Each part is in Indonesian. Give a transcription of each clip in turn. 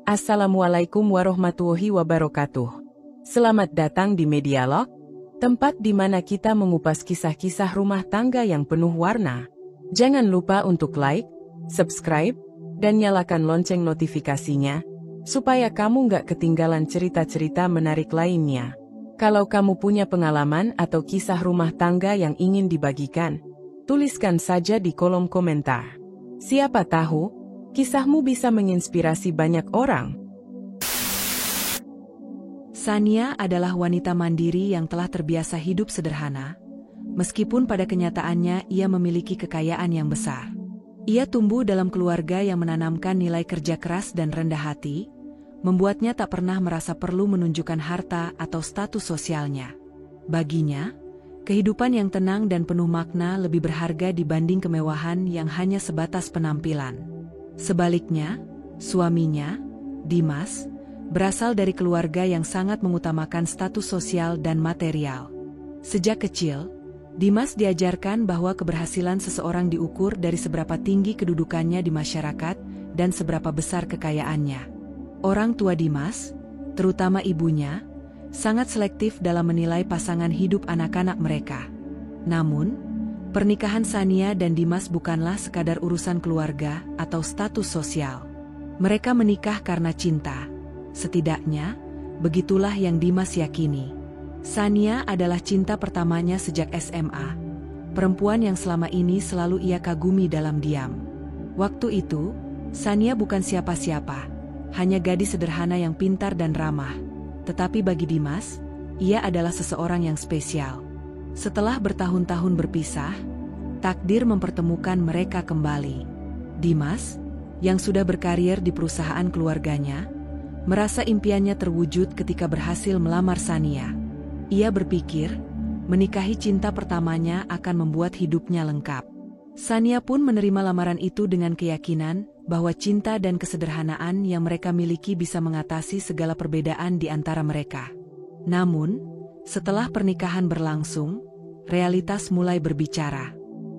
Assalamualaikum warahmatullahi wabarakatuh. Selamat datang di Medialog, tempat di mana kita mengupas kisah-kisah rumah tangga yang penuh warna. Jangan lupa untuk like, subscribe, dan nyalakan lonceng notifikasinya, supaya kamu nggak ketinggalan cerita-cerita menarik lainnya. Kalau kamu punya pengalaman atau kisah rumah tangga yang ingin dibagikan, tuliskan saja di kolom komentar. Siapa tahu, kisahmu bisa menginspirasi banyak orang. Sania adalah wanita mandiri yang telah terbiasa hidup sederhana, meskipun pada kenyataannya ia memiliki kekayaan yang besar. Ia tumbuh dalam keluarga yang menanamkan nilai kerja keras dan rendah hati, membuatnya tak pernah merasa perlu menunjukkan harta atau status sosialnya. Baginya, kehidupan yang tenang dan penuh makna lebih berharga dibanding kemewahan yang hanya sebatas penampilan. Sebaliknya, suaminya, Dimas, berasal dari keluarga yang sangat mengutamakan status sosial dan material. Sejak kecil, Dimas diajarkan bahwa keberhasilan seseorang diukur dari seberapa tinggi kedudukannya di masyarakat dan seberapa besar kekayaannya. Orang tua Dimas, terutama ibunya, sangat selektif dalam menilai pasangan hidup anak-anak mereka. Namun, pernikahan Sania dan Dimas bukanlah sekadar urusan keluarga atau status sosial. Mereka menikah karena cinta. Setidaknya, begitulah yang Dimas yakini. Sania adalah cinta pertamanya sejak SMA. Perempuan yang selama ini selalu ia kagumi dalam diam. Waktu itu, Sania bukan siapa-siapa, hanya gadis sederhana yang pintar dan ramah. Tetapi bagi Dimas, ia adalah seseorang yang spesial. Setelah bertahun-tahun berpisah, takdir mempertemukan mereka kembali. Dimas, yang sudah berkarir di perusahaan keluarganya, merasa impiannya terwujud ketika berhasil melamar Sania. Ia berpikir, menikahi cinta pertamanya akan membuat hidupnya lengkap. Sania pun menerima lamaran itu dengan keyakinan bahwa cinta dan kesederhanaan yang mereka miliki bisa mengatasi segala perbedaan di antara mereka. Namun, setelah pernikahan berlangsung, realitas mulai berbicara.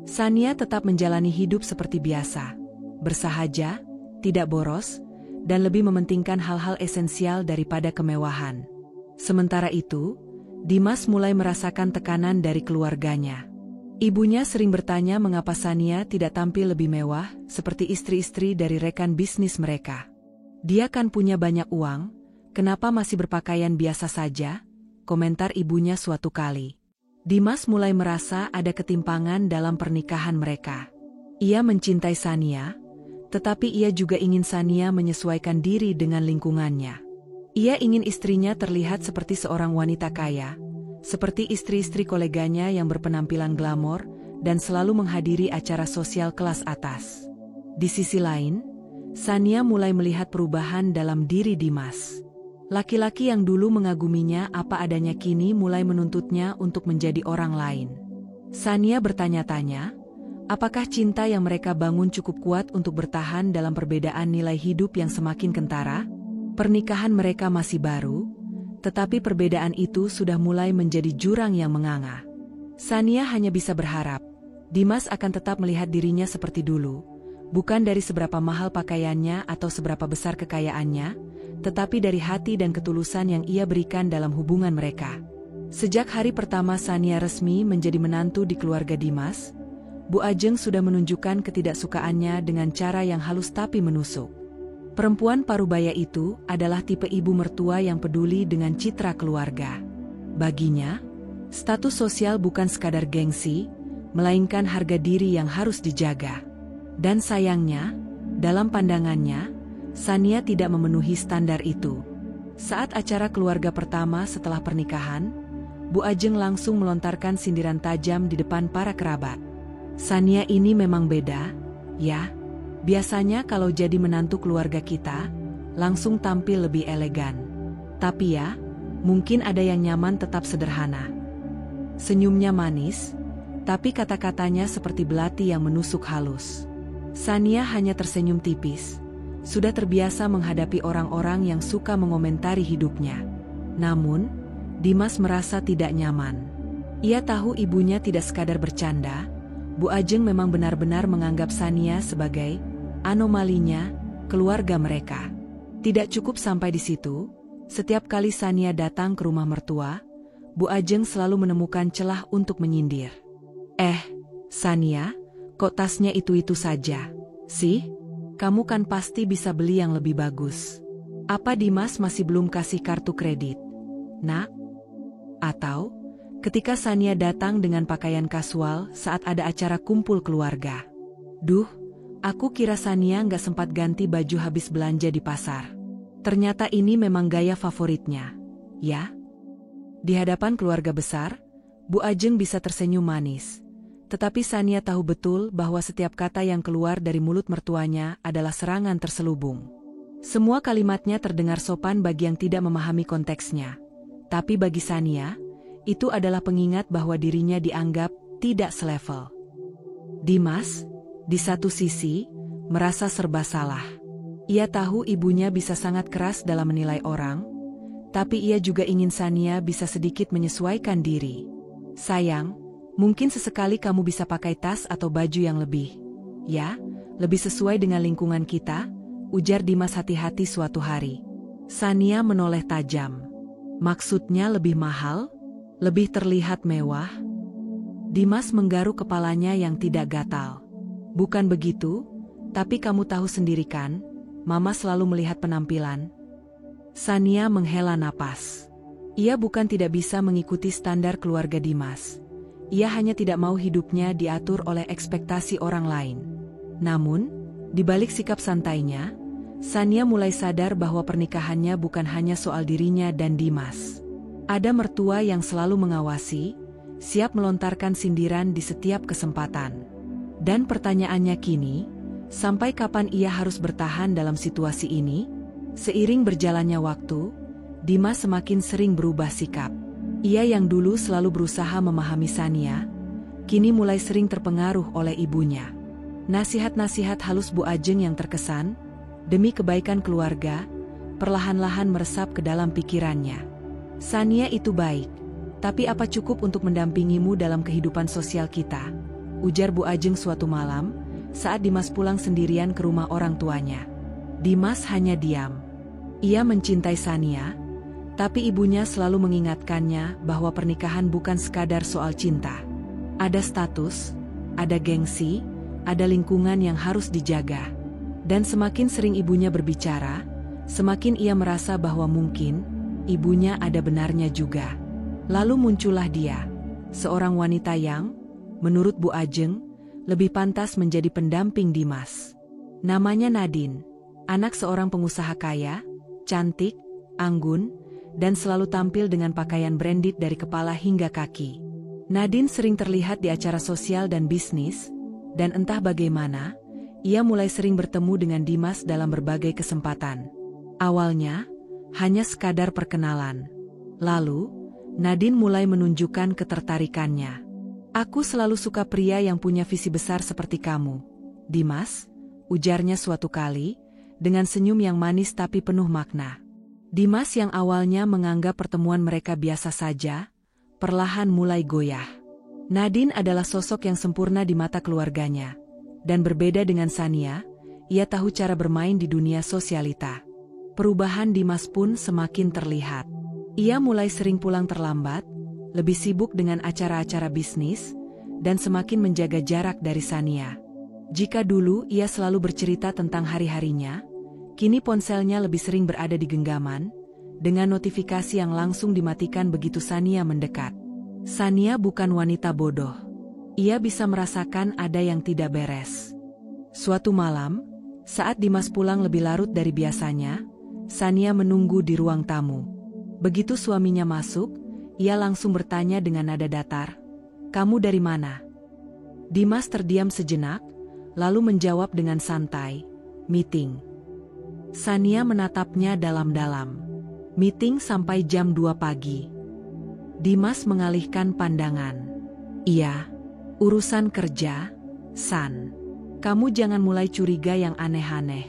Sania tetap menjalani hidup seperti biasa, bersahaja, tidak boros, dan lebih mementingkan hal-hal esensial daripada kemewahan. Sementara itu, Dimas mulai merasakan tekanan dari keluarganya. Ibunya sering bertanya mengapa Sania tidak tampil lebih mewah, seperti istri-istri dari rekan bisnis mereka. Dia kan punya banyak uang, kenapa masih berpakaian biasa saja? Komentar ibunya suatu kali. Dimas mulai merasa ada ketimpangan dalam pernikahan mereka. Ia mencintai Sania, tetapi ia juga ingin Sania menyesuaikan diri dengan lingkungannya. Ia ingin istrinya terlihat seperti seorang wanita kaya, seperti istri-istri koleganya yang berpenampilan glamor dan selalu menghadiri acara sosial kelas atas. Di sisi lain, Sania mulai melihat perubahan dalam diri Dimas. Laki-laki yang dulu mengaguminya apa adanya kini mulai menuntutnya untuk menjadi orang lain. Sania bertanya-tanya, apakah cinta yang mereka bangun cukup kuat untuk bertahan dalam perbedaan nilai hidup yang semakin kentara? Pernikahan mereka masih baru, tetapi perbedaan itu sudah mulai menjadi jurang yang menganga. Sania hanya bisa berharap, Dimas akan tetap melihat dirinya seperti dulu, bukan dari seberapa mahal pakaiannya atau seberapa besar kekayaannya, tetapi dari hati dan ketulusan yang ia berikan dalam hubungan mereka. Sejak hari pertama Sania resmi menjadi menantu di keluarga Dimas, Bu Ajeng sudah menunjukkan ketidaksukaannya dengan cara yang halus tapi menusuk. Perempuan parubaya itu adalah tipe ibu mertua yang peduli dengan citra keluarga. Baginya, status sosial bukan sekadar gengsi, melainkan harga diri yang harus dijaga. Dan sayangnya, dalam pandangannya, Sania tidak memenuhi standar itu. Saat acara keluarga pertama setelah pernikahan, Bu Ajeng langsung melontarkan sindiran tajam di depan para kerabat. Sania ini memang beda, ya. Biasanya kalau jadi menantu keluarga kita, langsung tampil lebih elegan. Tapi ya, mungkin ada yang nyaman tetap sederhana. Senyumnya manis, tapi kata-katanya seperti belati yang menusuk halus. Sania hanya tersenyum tipis. Sudah terbiasa menghadapi orang-orang yang suka mengomentari hidupnya. Namun, Dimas merasa tidak nyaman. Ia tahu ibunya tidak sekadar bercanda, Bu Ajeng memang benar-benar menganggap Sania sebagai anomalinya keluarga mereka. Tidak cukup sampai di situ, setiap kali Sania datang ke rumah mertua, Bu Ajeng selalu menemukan celah untuk menyindir. Sania, kok tasnya itu-itu saja, sih? Kamu kan pasti bisa beli yang lebih bagus. Apa Dimas masih belum kasih kartu kredit, Nak? Atau, ketika Sania datang dengan pakaian kasual saat ada acara kumpul keluarga. Duh, aku kira Sania nggak sempat ganti baju habis belanja di pasar. Ternyata ini memang gaya favoritnya, ya? Di hadapan keluarga besar, Bu Ajeng bisa tersenyum manis. Tetapi Sania tahu betul bahwa setiap kata yang keluar dari mulut mertuanya adalah serangan terselubung. Semua kalimatnya terdengar sopan bagi yang tidak memahami konteksnya. Tapi bagi Sania, itu adalah pengingat bahwa dirinya dianggap tidak selevel. Dimas, di satu sisi, merasa serba salah. Ia tahu ibunya bisa sangat keras dalam menilai orang, tapi ia juga ingin Sania bisa sedikit menyesuaikan diri. Sayang, mungkin sesekali kamu bisa pakai tas atau baju yang lebih, ya, lebih sesuai dengan lingkungan kita, ujar Dimas hati-hati suatu hari. Sania menoleh tajam. Maksudnya lebih mahal? Lebih terlihat mewah? Dimas menggaruk kepalanya yang tidak gatal. Bukan begitu, tapi kamu tahu sendiri kan, Mama selalu melihat penampilan. Sania menghela napas. Ia bukan tidak bisa mengikuti standar keluarga Dimas. Ia hanya tidak mau hidupnya diatur oleh ekspektasi orang lain. Namun, di balik sikap santainya, Sania mulai sadar bahwa pernikahannya bukan hanya soal dirinya dan Dimas. Ada mertua yang selalu mengawasi, siap melontarkan sindiran di setiap kesempatan. Dan pertanyaannya kini, sampai kapan ia harus bertahan dalam situasi ini? Seiring berjalannya waktu, Dimas semakin sering berubah sikap. Ia yang dulu selalu berusaha memahami Sania, kini mulai sering terpengaruh oleh ibunya. Nasihat-nasihat halus Bu Ajeng yang terkesan, demi kebaikan keluarga, perlahan-lahan meresap ke dalam pikirannya. Sania itu baik, tapi apa cukup untuk mendampingimu dalam kehidupan sosial kita? Ujar Bu Ajeng suatu malam, saat Dimas pulang sendirian ke rumah orang tuanya. Dimas hanya diam. Ia mencintai Sania, tapi ibunya selalu mengingatkannya bahwa pernikahan bukan sekadar soal cinta. Ada status, ada gengsi, ada lingkungan yang harus dijaga. Dan semakin sering ibunya berbicara, semakin ia merasa bahwa mungkin ibunya ada benarnya juga. Lalu muncullah dia, seorang wanita yang, menurut Bu Ajeng, lebih pantas menjadi pendamping Dimas. Namanya Nadine, anak seorang pengusaha kaya, cantik, anggun, dan selalu tampil dengan pakaian branded dari kepala hingga kaki. Nadine sering terlihat di acara sosial dan bisnis, dan entah bagaimana, ia mulai sering bertemu dengan Dimas dalam berbagai kesempatan. Awalnya, hanya sekadar perkenalan. Lalu, Nadine mulai menunjukkan ketertarikannya. Aku selalu suka pria yang punya visi besar seperti kamu, Dimas, ujarnya suatu kali, dengan senyum yang manis tapi penuh makna. Dimas yang awalnya menganggap pertemuan mereka biasa saja, perlahan mulai goyah. Nadine adalah sosok yang sempurna di mata keluarganya. Dan berbeda dengan Sania, ia tahu cara bermain di dunia sosialita. Perubahan Dimas pun semakin terlihat. Ia mulai sering pulang terlambat, lebih sibuk dengan acara-acara bisnis, dan semakin menjaga jarak dari Sania. Jika dulu ia selalu bercerita tentang hari-harinya, kini ponselnya lebih sering berada di genggaman, dengan notifikasi yang langsung dimatikan begitu Sania mendekat. Sania bukan wanita bodoh. Ia bisa merasakan ada yang tidak beres. Suatu malam, saat Dimas pulang lebih larut dari biasanya, Sania menunggu di ruang tamu. Begitu suaminya masuk, ia langsung bertanya dengan nada datar, "Kamu dari mana?" Dimas terdiam sejenak, lalu menjawab dengan santai, "Meeting." Sania menatapnya dalam-dalam. "Meeting sampai jam 2 pagi. Dimas mengalihkan pandangan. "Iya. Urusan kerja, San. Kamu jangan mulai curiga yang aneh-aneh."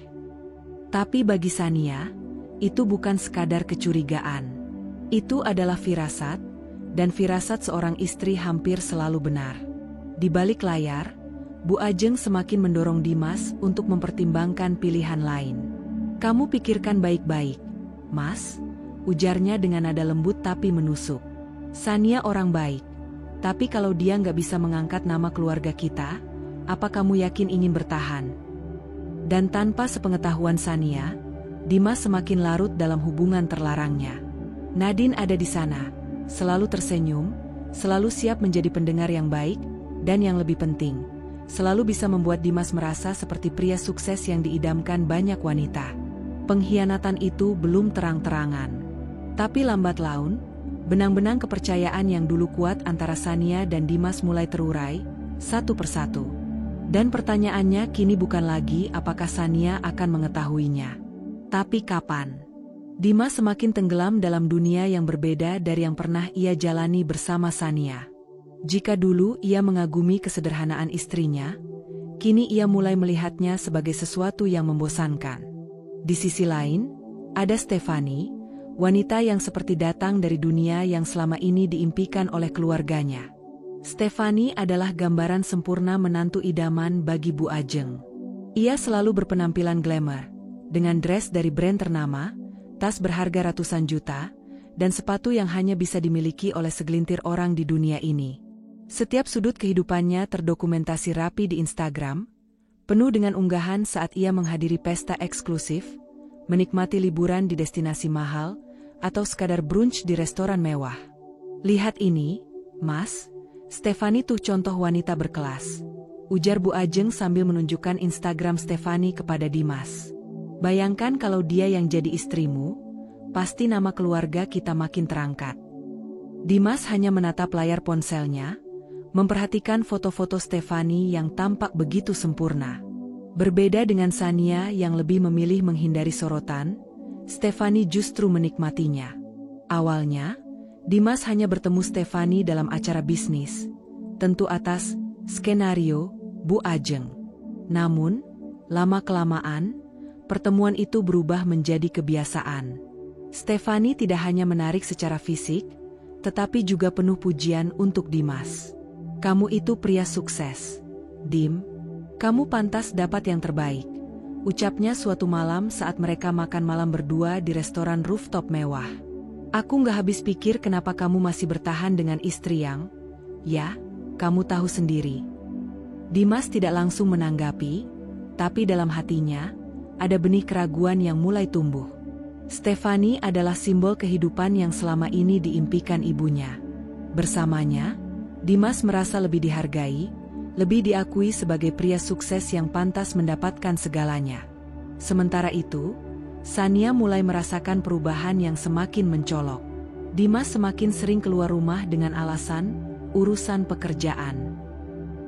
Tapi bagi Sania, itu bukan sekadar kecurigaan. Itu adalah firasat, dan firasat seorang istri hampir selalu benar. Di balik layar, Bu Ajeng semakin mendorong Dimas untuk mempertimbangkan pilihan lain. Kamu pikirkan baik-baik, Mas, ujarnya dengan nada lembut tapi menusuk. Sania orang baik, tapi kalau dia nggak bisa mengangkat nama keluarga kita, apa kamu yakin ingin bertahan? Dan tanpa sepengetahuan Sania, Dimas semakin larut dalam hubungan terlarangnya. Nadine ada di sana, selalu tersenyum, selalu siap menjadi pendengar yang baik, dan yang lebih penting, selalu bisa membuat Dimas merasa seperti pria sukses yang diidamkan banyak wanita. Pengkhianatan itu belum terang-terangan. Tapi lambat laun, benang-benang kepercayaan yang dulu kuat antara Sania dan Dimas mulai terurai, satu persatu. Dan pertanyaannya kini bukan lagi apakah Sania akan mengetahuinya, tapi kapan. Dimas semakin tenggelam dalam dunia yang berbeda dari yang pernah ia jalani bersama Sania. Jika dulu ia mengagumi kesederhanaan istrinya, kini ia mulai melihatnya sebagai sesuatu yang membosankan. Di sisi lain, ada Stefani, wanita yang seperti datang dari dunia yang selama ini diimpikan oleh keluarganya. Stefani adalah gambaran sempurna menantu idaman bagi Bu Ajeng. Ia selalu berpenampilan glamour, dengan dress dari brand ternama, tas berharga ratusan juta, dan sepatu yang hanya bisa dimiliki oleh segelintir orang di dunia ini. Setiap sudut kehidupannya terdokumentasi rapi di Instagram, penuh dengan unggahan saat ia menghadiri pesta eksklusif, menikmati liburan di destinasi mahal, atau sekadar brunch di restoran mewah. Lihat ini, Mas, Stefani tuh contoh wanita berkelas, ujar Bu Ajeng sambil menunjukkan Instagram Stefani kepada Dimas. Bayangkan kalau dia yang jadi istrimu, pasti nama keluarga kita makin terangkat. Dimas hanya menatap layar ponselnya, memperhatikan foto-foto Stefani yang tampak begitu sempurna. Berbeda dengan Sania yang lebih memilih menghindari sorotan, Stefani justru menikmatinya. Awalnya, Dimas hanya bertemu Stefani dalam acara bisnis, tentu atas skenario Bu Ajeng. Namun, lama-kelamaan, pertemuan itu berubah menjadi kebiasaan. Stefani tidak hanya menarik secara fisik, tetapi juga penuh pujian untuk Dimas. Kamu itu pria sukses, Dim. Kamu pantas dapat yang terbaik, ucapnya suatu malam saat mereka makan malam berdua di restoran rooftop mewah. Aku nggak habis pikir kenapa kamu masih bertahan dengan istri yang, ya, kamu tahu sendiri. Dimas tidak langsung menanggapi, tapi dalam hatinya, ada benih keraguan yang mulai tumbuh. Stefani adalah simbol kehidupan yang selama ini diimpikan ibunya. Bersamanya, Dimas merasa lebih dihargai, lebih diakui sebagai pria sukses yang pantas mendapatkan segalanya. Sementara itu, Sania mulai merasakan perubahan yang semakin mencolok. Dimas semakin sering keluar rumah dengan alasan urusan pekerjaan.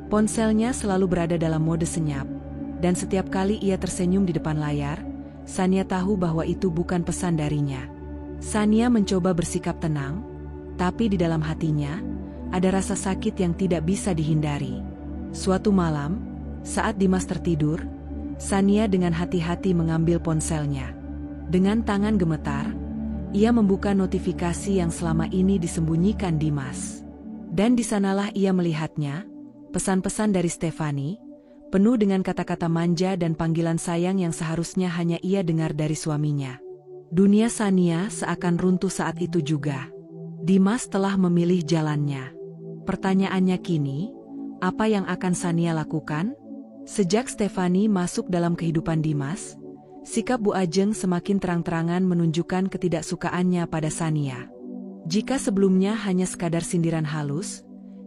Ponselnya selalu berada dalam mode senyap, dan setiap kali ia tersenyum di depan layar, Sania tahu bahwa itu bukan pesan darinya. Sania mencoba bersikap tenang, tapi di dalam hatinya, ada rasa sakit yang tidak bisa dihindari. Suatu malam, saat Dimas tertidur, Sania dengan hati-hati mengambil ponselnya. Dengan tangan gemetar, ia membuka notifikasi yang selama ini disembunyikan Dimas. Dan di sanalah ia melihatnya, pesan-pesan dari Stefani, penuh dengan kata-kata manja dan panggilan sayang yang seharusnya hanya ia dengar dari suaminya. Dunia Sania seakan runtuh saat itu juga. Dimas telah memilih jalannya. Pertanyaannya kini, apa yang akan Sania lakukan? Sejak Stefani masuk dalam kehidupan Dimas, sikap Bu Ajeng semakin terang-terangan menunjukkan ketidaksukaannya pada Sania. Jika sebelumnya hanya sekadar sindiran halus,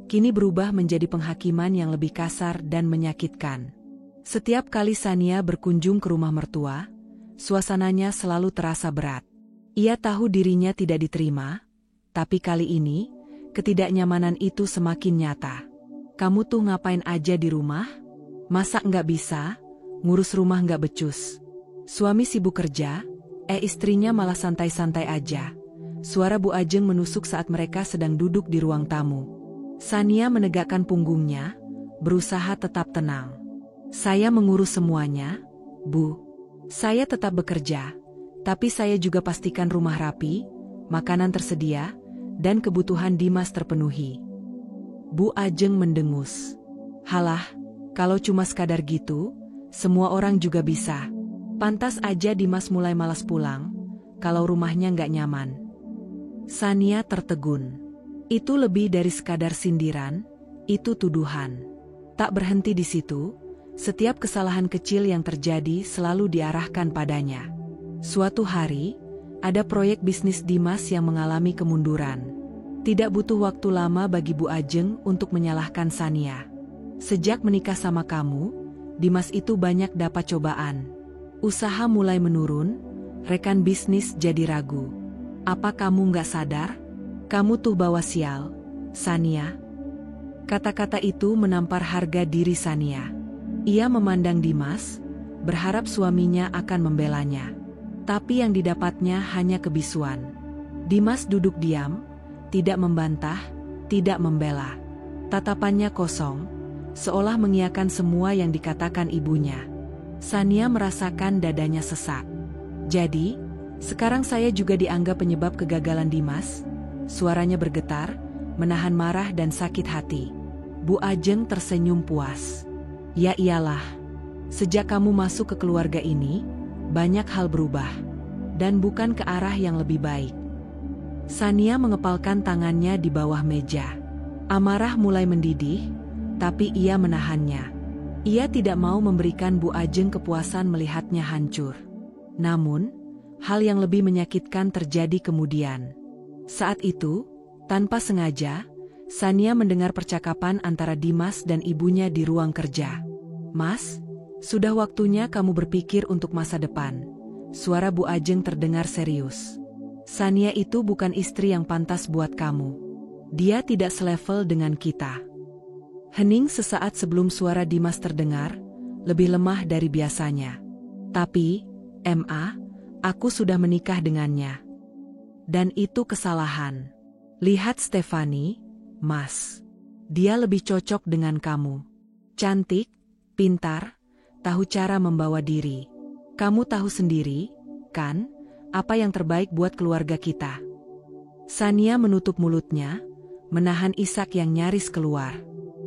kini berubah menjadi penghakiman yang lebih kasar dan menyakitkan. Setiap kali Sania berkunjung ke rumah mertua, suasananya selalu terasa berat. Ia tahu dirinya tidak diterima, tapi kali ini, ketidaknyamanan itu semakin nyata. Kamu tuh ngapain aja di rumah? Masa nggak bisa? Ngurus rumah nggak becus? Suami sibuk kerja, istrinya malah santai-santai aja. Suara Bu Ajeng menusuk saat mereka sedang duduk di ruang tamu. Sania menegakkan punggungnya, berusaha tetap tenang. Saya mengurus semuanya, Bu. Saya tetap bekerja, tapi saya juga pastikan rumah rapi, makanan tersedia, dan kebutuhan Dimas terpenuhi. Bu Ajeng mendengus. Halah, kalau cuma sekadar gitu, semua orang juga bisa. Pantas aja Dimas mulai malas pulang, kalau rumahnya nggak nyaman. Sania tertegun. Itu lebih dari sekadar sindiran, itu tuduhan. Tak berhenti di situ, setiap kesalahan kecil yang terjadi selalu diarahkan padanya. Suatu hari, ada proyek bisnis Dimas yang mengalami kemunduran. Tidak butuh waktu lama bagi Bu Ajeng untuk menyalahkan Sania. Sejak menikah sama kamu, Dimas itu banyak dapat cobaan. Usaha mulai menurun, rekan bisnis jadi ragu. Apa kamu nggak sadar? Kamu tuh bawa sial, Sania. Kata-kata itu menampar harga diri Sania. Ia memandang Dimas, berharap suaminya akan membelanya. Tapi yang didapatnya hanya kebisuan. Dimas duduk diam, tidak membantah, tidak membela. Tatapannya kosong, seolah mengiyakan semua yang dikatakan ibunya. Sania merasakan dadanya sesak. Jadi, sekarang saya juga dianggap penyebab kegagalan Dimas? Suaranya bergetar, menahan marah dan sakit hati. Bu Ajeng tersenyum puas. Ya iyalah, sejak kamu masuk ke keluarga ini, banyak hal berubah. Dan bukan ke arah yang lebih baik. Sania mengepalkan tangannya di bawah meja. Amarah mulai mendidih, tapi ia menahannya. Ia tidak mau memberikan Bu Ajeng kepuasan melihatnya hancur. Namun, hal yang lebih menyakitkan terjadi kemudian. Saat itu, tanpa sengaja, Sania mendengar percakapan antara Dimas dan ibunya di ruang kerja. Mas, sudah waktunya kamu berpikir untuk masa depan. Suara Bu Ajeng terdengar serius. Sania itu bukan istri yang pantas buat kamu. Dia tidak selevel dengan kita. Hening sesaat sebelum suara Dimas terdengar, lebih lemah dari biasanya. Tapi, Ma, aku sudah menikah dengannya. Dan itu kesalahan. Lihat Stefani, Mas. Dia lebih cocok dengan kamu. Cantik, pintar, tahu cara membawa diri. Kamu tahu sendiri, kan, apa yang terbaik buat keluarga kita. Sania menutup mulutnya, menahan isak yang nyaris keluar.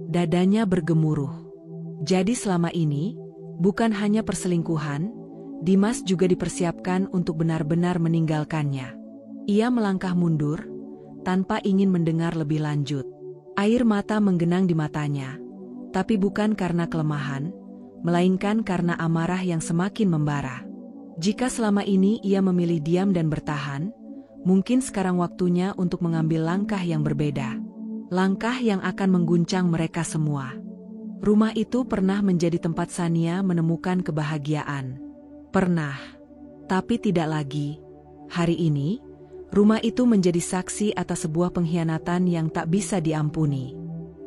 Dadanya bergemuruh. Jadi selama ini, bukan hanya perselingkuhan, Dimas juga dipersiapkan untuk benar-benar meninggalkannya. Ia melangkah mundur, tanpa ingin mendengar lebih lanjut. Air mata menggenang di matanya, tapi bukan karena kelemahan, melainkan karena amarah yang semakin membara. Jika selama ini ia memilih diam dan bertahan, mungkin sekarang waktunya untuk mengambil langkah yang berbeda. Langkah yang akan mengguncang mereka semua. Rumah itu pernah menjadi tempat Sania menemukan kebahagiaan. Pernah. Tapi tidak lagi. Hari ini, rumah itu menjadi saksi atas sebuah pengkhianatan yang tak bisa diampuni.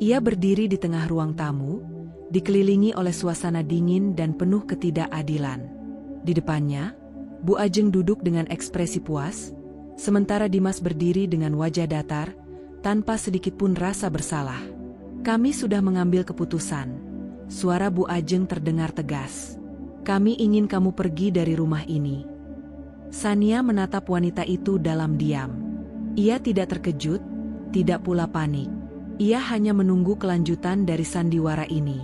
Ia berdiri di tengah ruang tamu, dikelilingi oleh suasana dingin dan penuh ketidakadilan. Di depannya, Bu Ajeng duduk dengan ekspresi puas, sementara Dimas berdiri dengan wajah datar, tanpa sedikit pun rasa bersalah. Kami sudah mengambil keputusan. Suara Bu Ajeng terdengar tegas. Kami ingin kamu pergi dari rumah ini. Sania menatap wanita itu dalam diam. Ia tidak terkejut, tidak pula panik. Ia hanya menunggu kelanjutan dari sandiwara ini.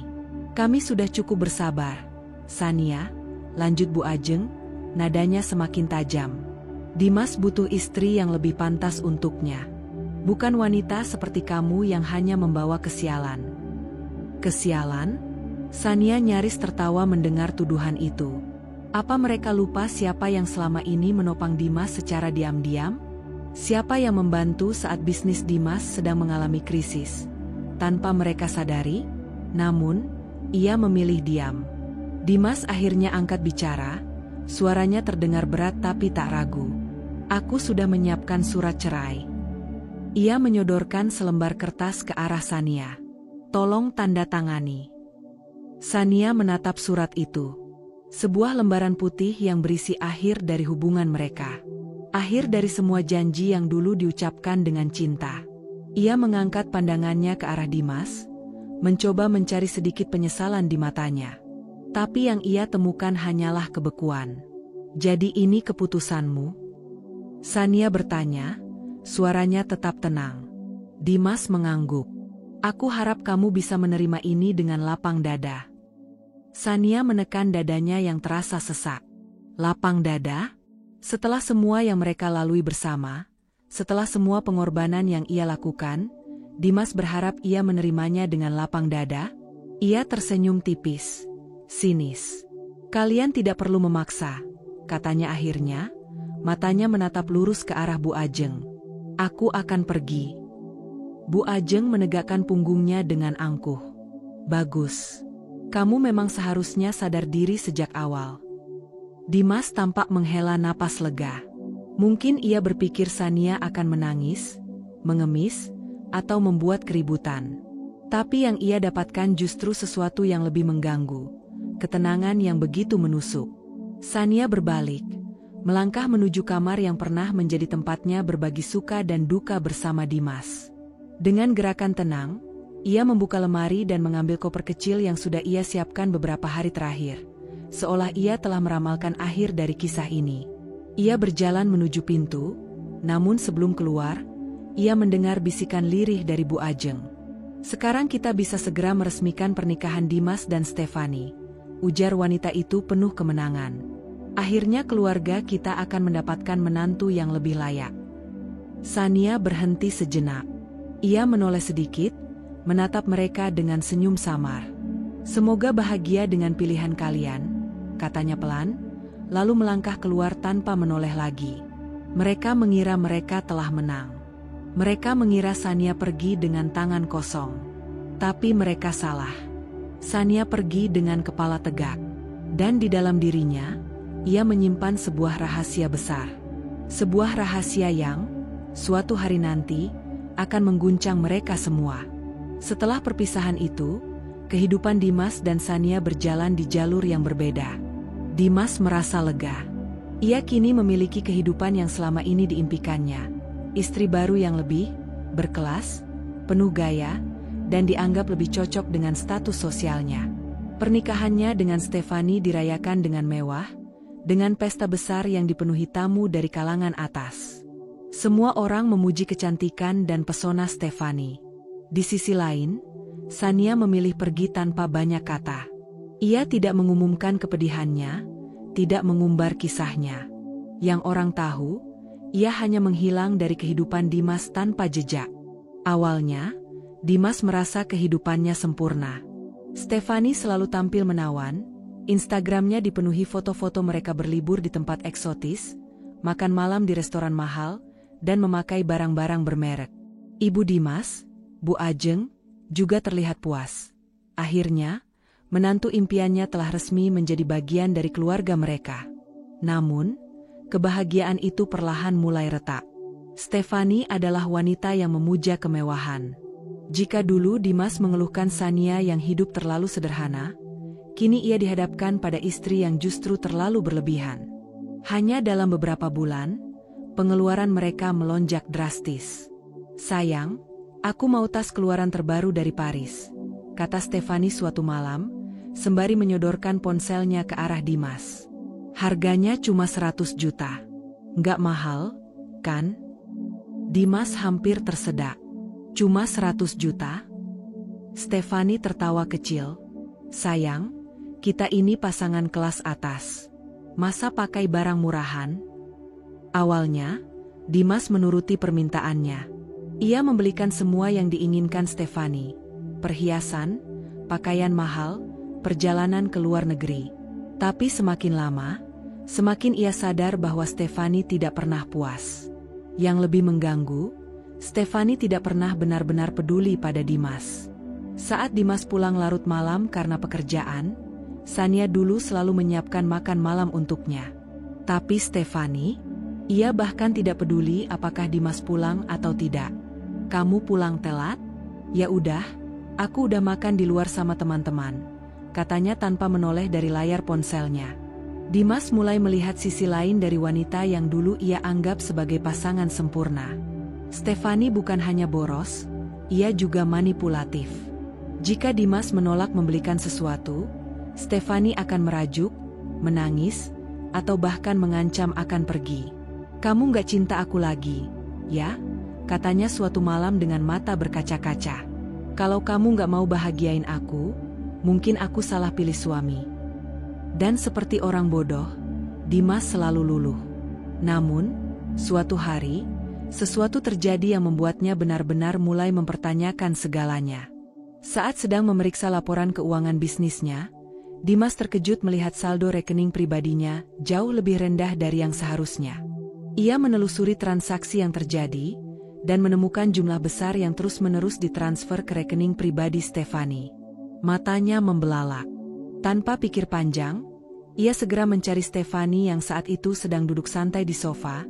Kami sudah cukup bersabar. Sania, lanjut Bu Ajeng, nadanya semakin tajam. Dimas butuh istri yang lebih pantas untuknya. Bukan wanita seperti kamu yang hanya membawa kesialan. Kesialan? Sania nyaris tertawa mendengar tuduhan itu. Apa mereka lupa siapa yang selama ini menopang Dimas secara diam-diam? Siapa yang membantu saat bisnis Dimas sedang mengalami krisis? Tanpa mereka sadari, namun, ia memilih diam. Dimas akhirnya angkat bicara, suaranya terdengar berat tapi tak ragu. Aku sudah menyiapkan surat cerai. Ia menyodorkan selembar kertas ke arah Sania. Tolong tanda tangani. Sania menatap surat itu. Sebuah lembaran putih yang berisi akhir dari hubungan mereka. Akhir dari semua janji yang dulu diucapkan dengan cinta. Ia mengangkat pandangannya ke arah Dimas, mencoba mencari sedikit penyesalan di matanya. Tapi yang ia temukan hanyalah kebekuan. Jadi ini keputusanmu? Sania bertanya, suaranya tetap tenang. Dimas mengangguk. Aku harap kamu bisa menerima ini dengan lapang dada. Sania menekan dadanya yang terasa sesak. Lapang dada? Setelah semua yang mereka lalui bersama, setelah semua pengorbanan yang ia lakukan, Dimas berharap ia menerimanya dengan lapang dada. Ia tersenyum tipis, sinis. "Kalian tidak perlu memaksa," katanya akhirnya, matanya menatap lurus ke arah Bu Ajeng. "Aku akan pergi." Bu Ajeng menegakkan punggungnya dengan angkuh. "Bagus. Kamu memang seharusnya sadar diri sejak awal." Dimas tampak menghela napas lega. Mungkin ia berpikir Sania akan menangis, mengemis, atau membuat keributan. Tapi yang ia dapatkan justru sesuatu yang lebih mengganggu, ketenangan yang begitu menusuk. Sania berbalik, melangkah menuju kamar yang pernah menjadi tempatnya berbagi suka dan duka bersama Dimas. Dengan gerakan tenang, ia membuka lemari dan mengambil koper kecil yang sudah ia siapkan beberapa hari terakhir, seolah ia telah meramalkan akhir dari kisah ini. Ia berjalan menuju pintu, namun sebelum keluar, ia mendengar bisikan lirih dari Bu Ajeng. "Sekarang kita bisa segera meresmikan pernikahan Dimas dan Stefani," ujar wanita itu penuh kemenangan. "Akhirnya keluarga kita akan mendapatkan menantu yang lebih layak." Sania berhenti sejenak. Ia menoleh sedikit, menatap mereka dengan senyum samar. "Semoga bahagia dengan pilihan kalian," katanya pelan, lalu melangkah keluar tanpa menoleh lagi. Mereka mengira mereka telah menang. Mereka mengira Sania pergi dengan tangan kosong. Tapi mereka salah. Sania pergi dengan kepala tegak. Dan di dalam dirinya, ia menyimpan sebuah rahasia besar. Sebuah rahasia yang, suatu hari nanti, akan mengguncang mereka semua. Setelah perpisahan itu, kehidupan Dimas dan Sania berjalan di jalur yang berbeda. Dimas merasa lega. Ia kini memiliki kehidupan yang selama ini diimpikannya. Istri baru yang lebih berkelas, penuh gaya, dan dianggap lebih cocok dengan status sosialnya. Pernikahannya dengan Stefani dirayakan dengan mewah, dengan pesta besar yang dipenuhi tamu dari kalangan atas. Semua orang memuji kecantikan dan pesona Stefani. Di sisi lain, Sania memilih pergi tanpa banyak kata. Ia tidak mengumumkan kepedihannya, tidak mengumbar kisahnya. Yang orang tahu, ia hanya menghilang dari kehidupan Dimas tanpa jejak. Awalnya, Dimas merasa kehidupannya sempurna. Stefani selalu tampil menawan, Instagramnya dipenuhi foto-foto mereka berlibur di tempat eksotis, makan malam di restoran mahal, dan memakai barang-barang bermerek. Ibu Dimas, Bu Ajeng, juga terlihat puas. Akhirnya, menantu impiannya telah resmi menjadi bagian dari keluarga mereka. Namun, kebahagiaan itu perlahan mulai retak. Stefani adalah wanita yang memuja kemewahan. Jika dulu Dimas mengeluhkan Sania yang hidup terlalu sederhana, kini ia dihadapkan pada istri yang justru terlalu berlebihan. Hanya dalam beberapa bulan, pengeluaran mereka melonjak drastis. "Sayang, aku mau tas keluaran terbaru dari Paris," kata Stefani suatu malam, sembari menyodorkan ponselnya ke arah Dimas. "Harganya cuma 100 juta. Nggak mahal, kan?" Dimas hampir tersedak. "Cuma 100 juta? Stefani tertawa kecil. "Sayang, kita ini pasangan kelas atas. Masa pakai barang murahan?" Awalnya, Dimas menuruti permintaannya. Ia membelikan semua yang diinginkan Stefani. Perhiasan, pakaian mahal, perjalanan ke luar negeri. Tapi semakin lama, semakin ia sadar bahwa Stefani tidak pernah puas. Yang lebih mengganggu, Stefani tidak pernah benar-benar peduli pada Dimas. Saat Dimas pulang larut malam karena pekerjaan, Sania dulu selalu menyiapkan makan malam untuknya. Tapi Stefani, ia bahkan tidak peduli apakah Dimas pulang atau tidak. "Kamu pulang telat? Ya udah, aku udah makan di luar sama teman-teman," katanya tanpa menoleh dari layar ponselnya. Dimas mulai melihat sisi lain dari wanita yang dulu ia anggap sebagai pasangan sempurna. Stefani bukan hanya boros, ia juga manipulatif. Jika Dimas menolak membelikan sesuatu, Stefani akan merajuk, menangis, atau bahkan mengancam akan pergi. "Kamu nggak cinta aku lagi, ya?" katanya suatu malam dengan mata berkaca-kaca. "Kalau kamu nggak mau bahagiain aku, mungkin aku salah pilih suami." Dan seperti orang bodoh, Dimas selalu luluh. Namun, suatu hari, sesuatu terjadi yang membuatnya benar-benar mulai mempertanyakan segalanya. Saat sedang memeriksa laporan keuangan bisnisnya, Dimas terkejut melihat saldo rekening pribadinya jauh lebih rendah dari yang seharusnya. Ia menelusuri transaksi yang terjadi dan menemukan jumlah besar yang terus-menerus ditransfer ke rekening pribadi Stefani. Matanya membelalak. Tanpa pikir panjang, ia segera mencari Stefani yang saat itu sedang duduk santai di sofa,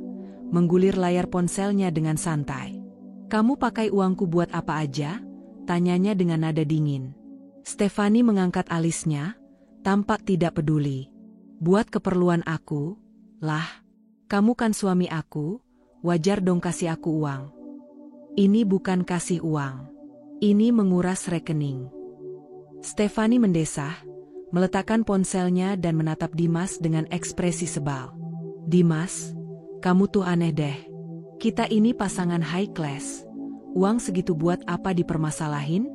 menggulir layar ponselnya dengan santai. "Kamu pakai uangku buat apa aja?" tanyanya dengan nada dingin. Stefani mengangkat alisnya, tampak tidak peduli. "Buat keperluan aku, lah. Kamu kan suami aku, wajar dong kasih aku uang." "Ini bukan kasih uang. Ini menguras rekening." Stefani mendesah, meletakkan ponselnya dan menatap Dimas dengan ekspresi sebal. "Dimas, kamu tuh aneh deh. Kita ini pasangan high class. Uang segitu buat apa dipermasalahin?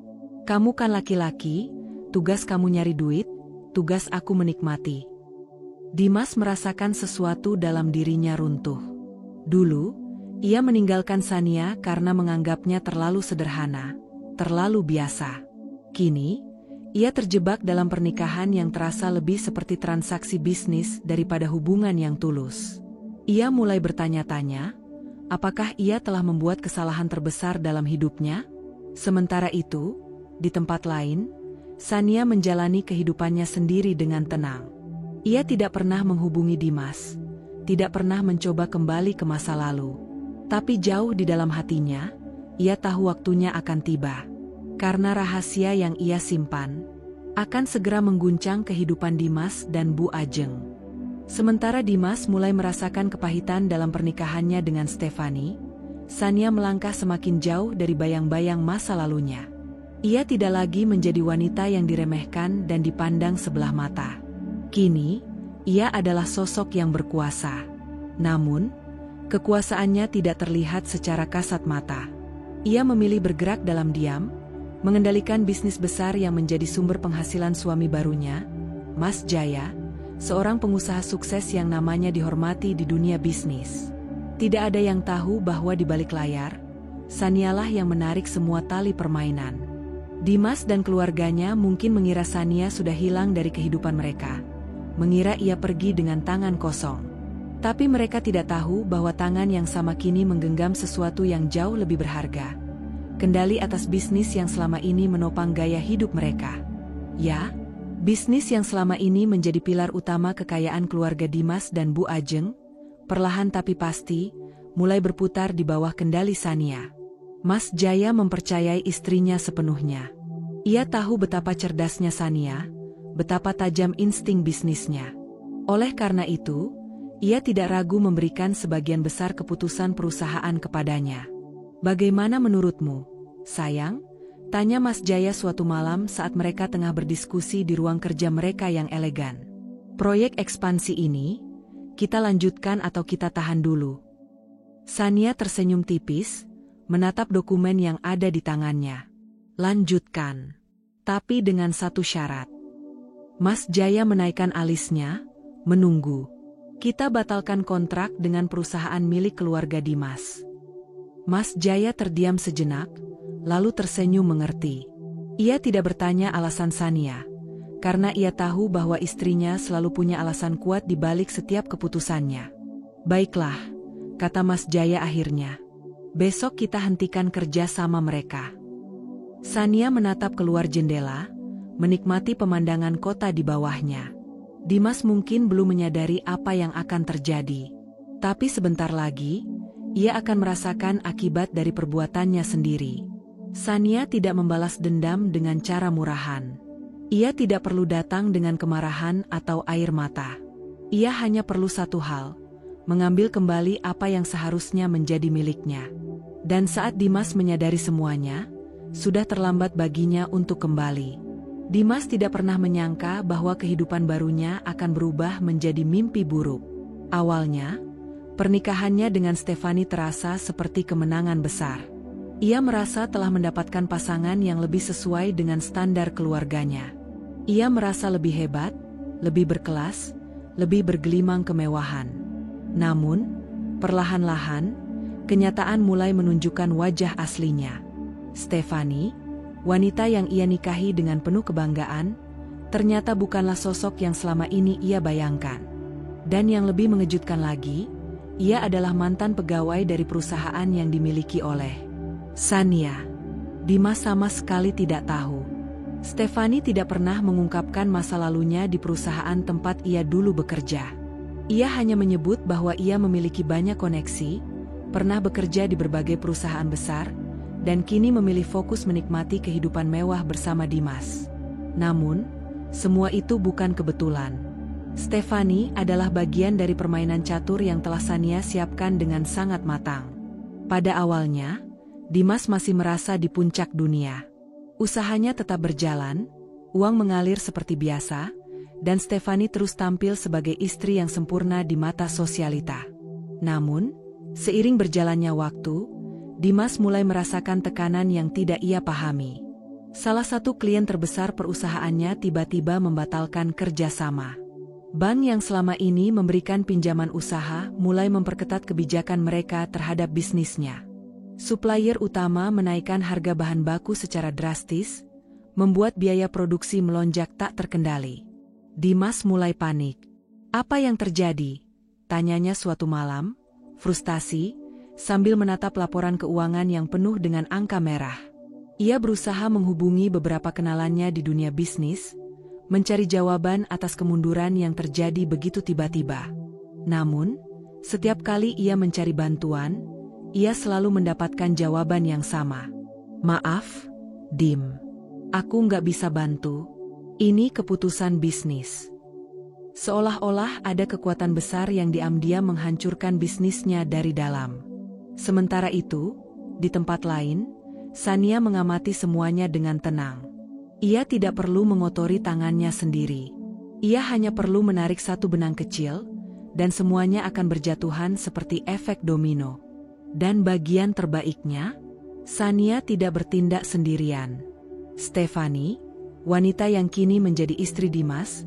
Kamu kan laki-laki, tugas kamu nyari duit, tugas aku menikmati." Dimas merasakan sesuatu dalam dirinya runtuh. Dulu, ia meninggalkan Sania karena menganggapnya terlalu sederhana, terlalu biasa. Kini, ia terjebak dalam pernikahan yang terasa lebih seperti transaksi bisnis daripada hubungan yang tulus. Ia mulai bertanya-tanya, apakah ia telah membuat kesalahan terbesar dalam hidupnya? Sementara itu, di tempat lain, Sania menjalani kehidupannya sendiri dengan tenang. Ia tidak pernah menghubungi Dimas, tidak pernah mencoba kembali ke masa lalu. Tapi jauh di dalam hatinya, ia tahu waktunya akan tiba. Karena rahasia yang ia simpan akan segera mengguncang kehidupan Dimas dan Bu Ajeng. Sementara Dimas mulai merasakan kepahitan dalam pernikahannya dengan Stefani, Sania melangkah semakin jauh dari bayang-bayang masa lalunya. Ia tidak lagi menjadi wanita yang diremehkan dan dipandang sebelah mata. Kini, ia adalah sosok yang berkuasa. Namun, kekuasaannya tidak terlihat secara kasat mata. Ia memilih bergerak dalam diam, mengendalikan bisnis besar yang menjadi sumber penghasilan suami barunya, Mas Jaya, seorang pengusaha sukses yang namanya dihormati di dunia bisnis. Tidak ada yang tahu bahwa di balik layar, Sanialah yang menarik semua tali permainan. Dimas dan keluarganya mungkin mengira Sania sudah hilang dari kehidupan mereka, mengira ia pergi dengan tangan kosong. Tapi mereka tidak tahu bahwa tangan yang sama kini menggenggam sesuatu yang jauh lebih berharga. Kendali atas bisnis yang selama ini menopang gaya hidup mereka. Ya, bisnis yang selama ini menjadi pilar utama kekayaan keluarga Dimas dan Bu Ajeng, perlahan tapi pasti, mulai berputar di bawah kendali Sania. Mas Jaya mempercayai istrinya sepenuhnya. Ia tahu betapa cerdasnya Sania, betapa tajam insting bisnisnya. Oleh karena itu, ia tidak ragu memberikan sebagian besar keputusan perusahaan kepadanya. "Bagaimana menurutmu, sayang?" tanya Mas Jaya suatu malam saat mereka tengah berdiskusi di ruang kerja mereka yang elegan. "Proyek ekspansi ini, kita lanjutkan atau kita tahan dulu?" Sania tersenyum tipis, menatap dokumen yang ada di tangannya. "Lanjutkan. Tapi dengan satu syarat." Mas Jaya menaikkan alisnya, menunggu. "Kita batalkan kontrak dengan perusahaan milik keluarga Dimas." Mas Jaya terdiam sejenak, lalu tersenyum mengerti. Ia tidak bertanya alasan Sania, karena ia tahu bahwa istrinya selalu punya alasan kuat di balik setiap keputusannya. "Baiklah," kata Mas Jaya akhirnya. "Besok kita hentikan kerja sama mereka." Sania menatap keluar jendela, menikmati pemandangan kota di bawahnya. Dimas mungkin belum menyadari apa yang akan terjadi. Tapi sebentar lagi, ia akan merasakan akibat dari perbuatannya sendiri. Sania tidak membalas dendam dengan cara murahan. Ia tidak perlu datang dengan kemarahan atau air mata. Ia hanya perlu satu hal, mengambil kembali apa yang seharusnya menjadi miliknya. Dan saat Dimas menyadari semuanya, sudah terlambat baginya untuk kembali. Dimas tidak pernah menyangka bahwa kehidupan barunya akan berubah menjadi mimpi buruk. Awalnya, pernikahannya dengan Stefani terasa seperti kemenangan besar. Ia merasa telah mendapatkan pasangan yang lebih sesuai dengan standar keluarganya. Ia merasa lebih hebat, lebih berkelas, lebih bergelimang kemewahan. Namun, perlahan-lahan, kenyataan mulai menunjukkan wajah aslinya. Stephanie, wanita yang ia nikahi dengan penuh kebanggaan, ternyata bukanlah sosok yang selama ini ia bayangkan. Dan yang lebih mengejutkan lagi, ia adalah mantan pegawai dari perusahaan yang dimiliki oleh Sania. Dimas sama sekali tidak tahu. Stephanie tidak pernah mengungkapkan masa lalunya di perusahaan tempat ia dulu bekerja. Ia hanya menyebut bahwa ia memiliki banyak koneksi, pernah bekerja di berbagai perusahaan besar, dan kini memilih fokus menikmati kehidupan mewah bersama Dimas. Namun, semua itu bukan kebetulan. Stephanie adalah bagian dari permainan catur yang telah Sania siapkan dengan sangat matang. Pada awalnya, Dimas masih merasa di puncak dunia. Usahanya tetap berjalan, uang mengalir seperti biasa, dan Stephanie terus tampil sebagai istri yang sempurna di mata sosialita. Namun, seiring berjalannya waktu, Dimas mulai merasakan tekanan yang tidak ia pahami. Salah satu klien terbesar perusahaannya tiba-tiba membatalkan kerjasama. Bank yang selama ini memberikan pinjaman usaha mulai memperketat kebijakan mereka terhadap bisnisnya. Supplier utama menaikkan harga bahan baku secara drastis, membuat biaya produksi melonjak tak terkendali. Dimas mulai panik. Apa yang terjadi? Tanyanya suatu malam, frustasi, sambil menatap laporan keuangan yang penuh dengan angka merah. Ia berusaha menghubungi beberapa kenalannya di dunia bisnis, mencari jawaban atas kemunduran yang terjadi begitu tiba-tiba. Namun, setiap kali ia mencari bantuan, ia selalu mendapatkan jawaban yang sama. Maaf, Dim. Aku nggak bisa bantu. Ini keputusan bisnis. Seolah-olah ada kekuatan besar yang diam-diam menghancurkan bisnisnya dari dalam. Sementara itu, di tempat lain, Sania mengamati semuanya dengan tenang. Ia tidak perlu mengotori tangannya sendiri. Ia hanya perlu menarik satu benang kecil, dan semuanya akan berjatuhan seperti efek domino. Dan bagian terbaiknya, Sania tidak bertindak sendirian. Stephanie, wanita yang kini menjadi istri Dimas,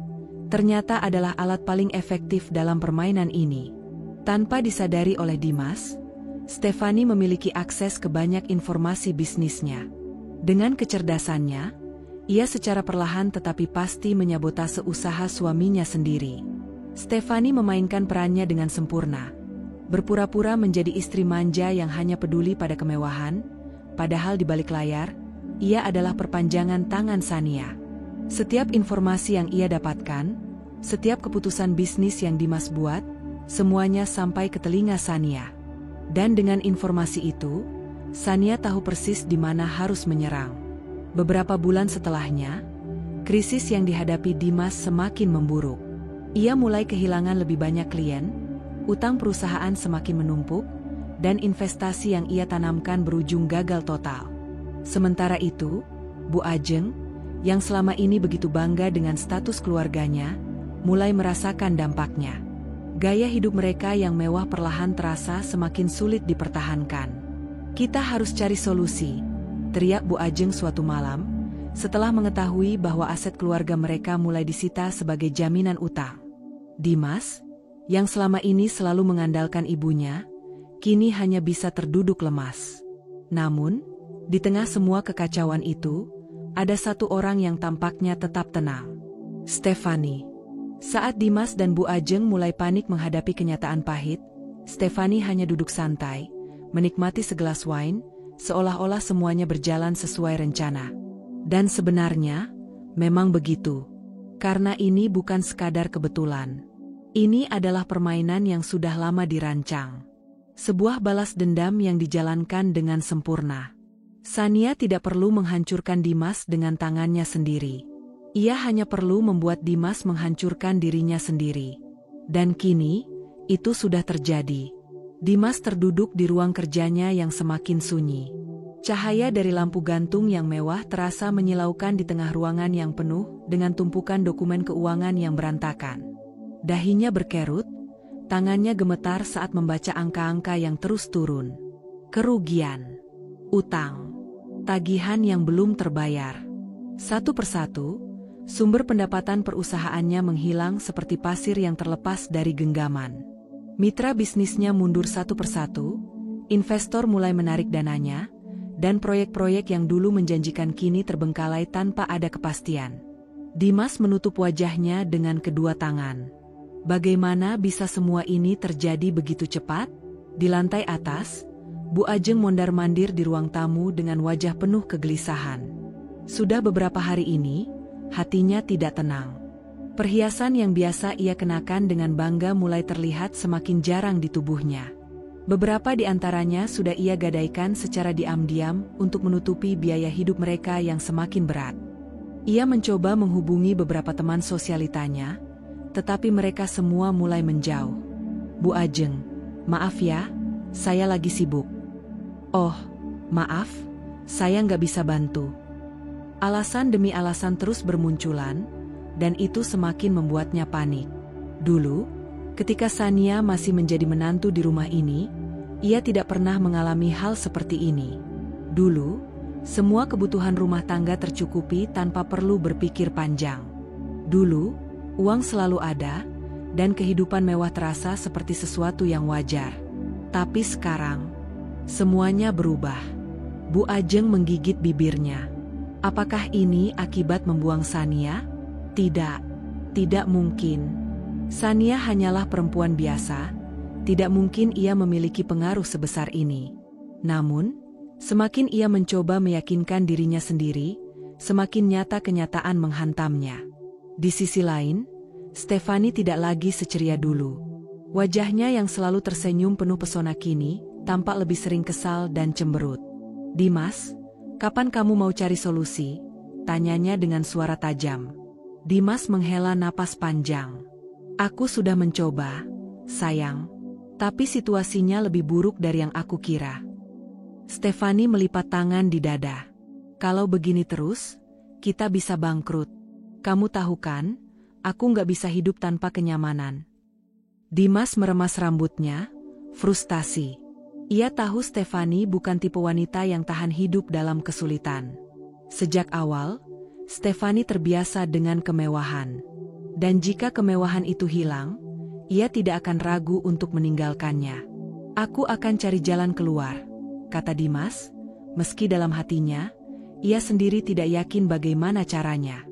ternyata adalah alat paling efektif dalam permainan ini. Tanpa disadari oleh Dimas, Stephanie memiliki akses ke banyak informasi bisnisnya. Dengan kecerdasannya, ia secara perlahan tetapi pasti menyabotase usaha suaminya sendiri. Stephanie memainkan perannya dengan sempurna. Berpura-pura menjadi istri manja yang hanya peduli pada kemewahan, padahal di balik layar, ia adalah perpanjangan tangan Sania. Setiap informasi yang ia dapatkan, setiap keputusan bisnis yang Dimas buat, semuanya sampai ke telinga Sania. Dan dengan informasi itu, Sania tahu persis di mana harus menyerang. Beberapa bulan setelahnya, krisis yang dihadapi Dimas semakin memburuk. Ia mulai kehilangan lebih banyak klien, utang perusahaan semakin menumpuk, dan investasi yang ia tanamkan berujung gagal total. Sementara itu, Bu Ajeng, yang selama ini begitu bangga dengan status keluarganya, mulai merasakan dampaknya. Gaya hidup mereka yang mewah perlahan terasa semakin sulit dipertahankan. Kita harus cari solusi, teriak Bu Ajeng suatu malam, setelah mengetahui bahwa aset keluarga mereka mulai disita sebagai jaminan utang. Dimas, yang selama ini selalu mengandalkan ibunya, kini hanya bisa terduduk lemas. Namun, di tengah semua kekacauan itu, ada satu orang yang tampaknya tetap tenang. Stephanie. Saat Dimas dan Bu Ajeng mulai panik menghadapi kenyataan pahit, Stephanie hanya duduk santai, menikmati segelas wine, seolah-olah semuanya berjalan sesuai rencana. Dan sebenarnya, memang begitu. Karena ini bukan sekadar kebetulan. Ini adalah permainan yang sudah lama dirancang. Sebuah balas dendam yang dijalankan dengan sempurna. Sania tidak perlu menghancurkan Dimas dengan tangannya sendiri. Ia hanya perlu membuat Dimas menghancurkan dirinya sendiri. Dan kini, itu sudah terjadi. Dimas terduduk di ruang kerjanya yang semakin sunyi. Cahaya dari lampu gantung yang mewah terasa menyilaukan di tengah ruangan yang penuh dengan tumpukan dokumen keuangan yang berantakan. Dahinya berkerut, tangannya gemetar saat membaca angka-angka yang terus turun. Kerugian, utang, tagihan yang belum terbayar. Satu persatu, Sumber pendapatan perusahaannya menghilang seperti pasir yang terlepas dari genggaman. Mitra bisnisnya mundur satu persatu, investor mulai menarik dananya, dan proyek-proyek yang dulu menjanjikan kini terbengkalai tanpa ada kepastian. Dimas menutup wajahnya dengan kedua tangan. Bagaimana bisa semua ini terjadi begitu cepat? Di lantai atas, Bu Ajeng mondar-mandir di ruang tamu dengan wajah penuh kegelisahan. Sudah beberapa hari ini, hatinya tidak tenang. Perhiasan yang biasa ia kenakan dengan bangga mulai terlihat semakin jarang di tubuhnya. Beberapa di antaranya sudah ia gadaikan secara diam-diam untuk menutupi biaya hidup mereka yang semakin berat. Ia mencoba menghubungi beberapa teman sosialitanya, tetapi mereka semua mulai menjauh. Bu Ajeng, maaf ya, saya lagi sibuk. Oh, maaf, saya nggak bisa bantu. Alasan demi alasan terus bermunculan, dan itu semakin membuatnya panik. Dulu, ketika Sania masih menjadi menantu di rumah ini, ia tidak pernah mengalami hal seperti ini. Dulu, semua kebutuhan rumah tangga tercukupi tanpa perlu berpikir panjang. Dulu, uang selalu ada, dan kehidupan mewah terasa seperti sesuatu yang wajar. Tapi sekarang, semuanya berubah. Bu Ajeng menggigit bibirnya. Apakah ini akibat membuang Sania? Tidak, tidak mungkin. Sania hanyalah perempuan biasa, tidak mungkin ia memiliki pengaruh sebesar ini. Namun, semakin ia mencoba meyakinkan dirinya sendiri, semakin nyata kenyataan menghantamnya. Di sisi lain, Stefani tidak lagi seceria dulu. Wajahnya yang selalu tersenyum penuh pesona kini, tampak lebih sering kesal dan cemberut. Dimas, kapan kamu mau cari solusi? Tanyanya dengan suara tajam. Dimas menghela napas panjang. Aku sudah mencoba, sayang. Tapi situasinya lebih buruk dari yang aku kira. Stefani melipat tangan di dada. Kalau begini terus, kita bisa bangkrut. Kamu tahu kan, aku nggak bisa hidup tanpa kenyamanan. Dimas meremas rambutnya, frustasi. Ia tahu Stefani bukan tipe wanita yang tahan hidup dalam kesulitan. Sejak awal, Stefani terbiasa dengan kemewahan. Dan jika kemewahan itu hilang, ia tidak akan ragu untuk meninggalkannya. Aku akan cari jalan keluar, kata Dimas, meski dalam hatinya, ia sendiri tidak yakin bagaimana caranya.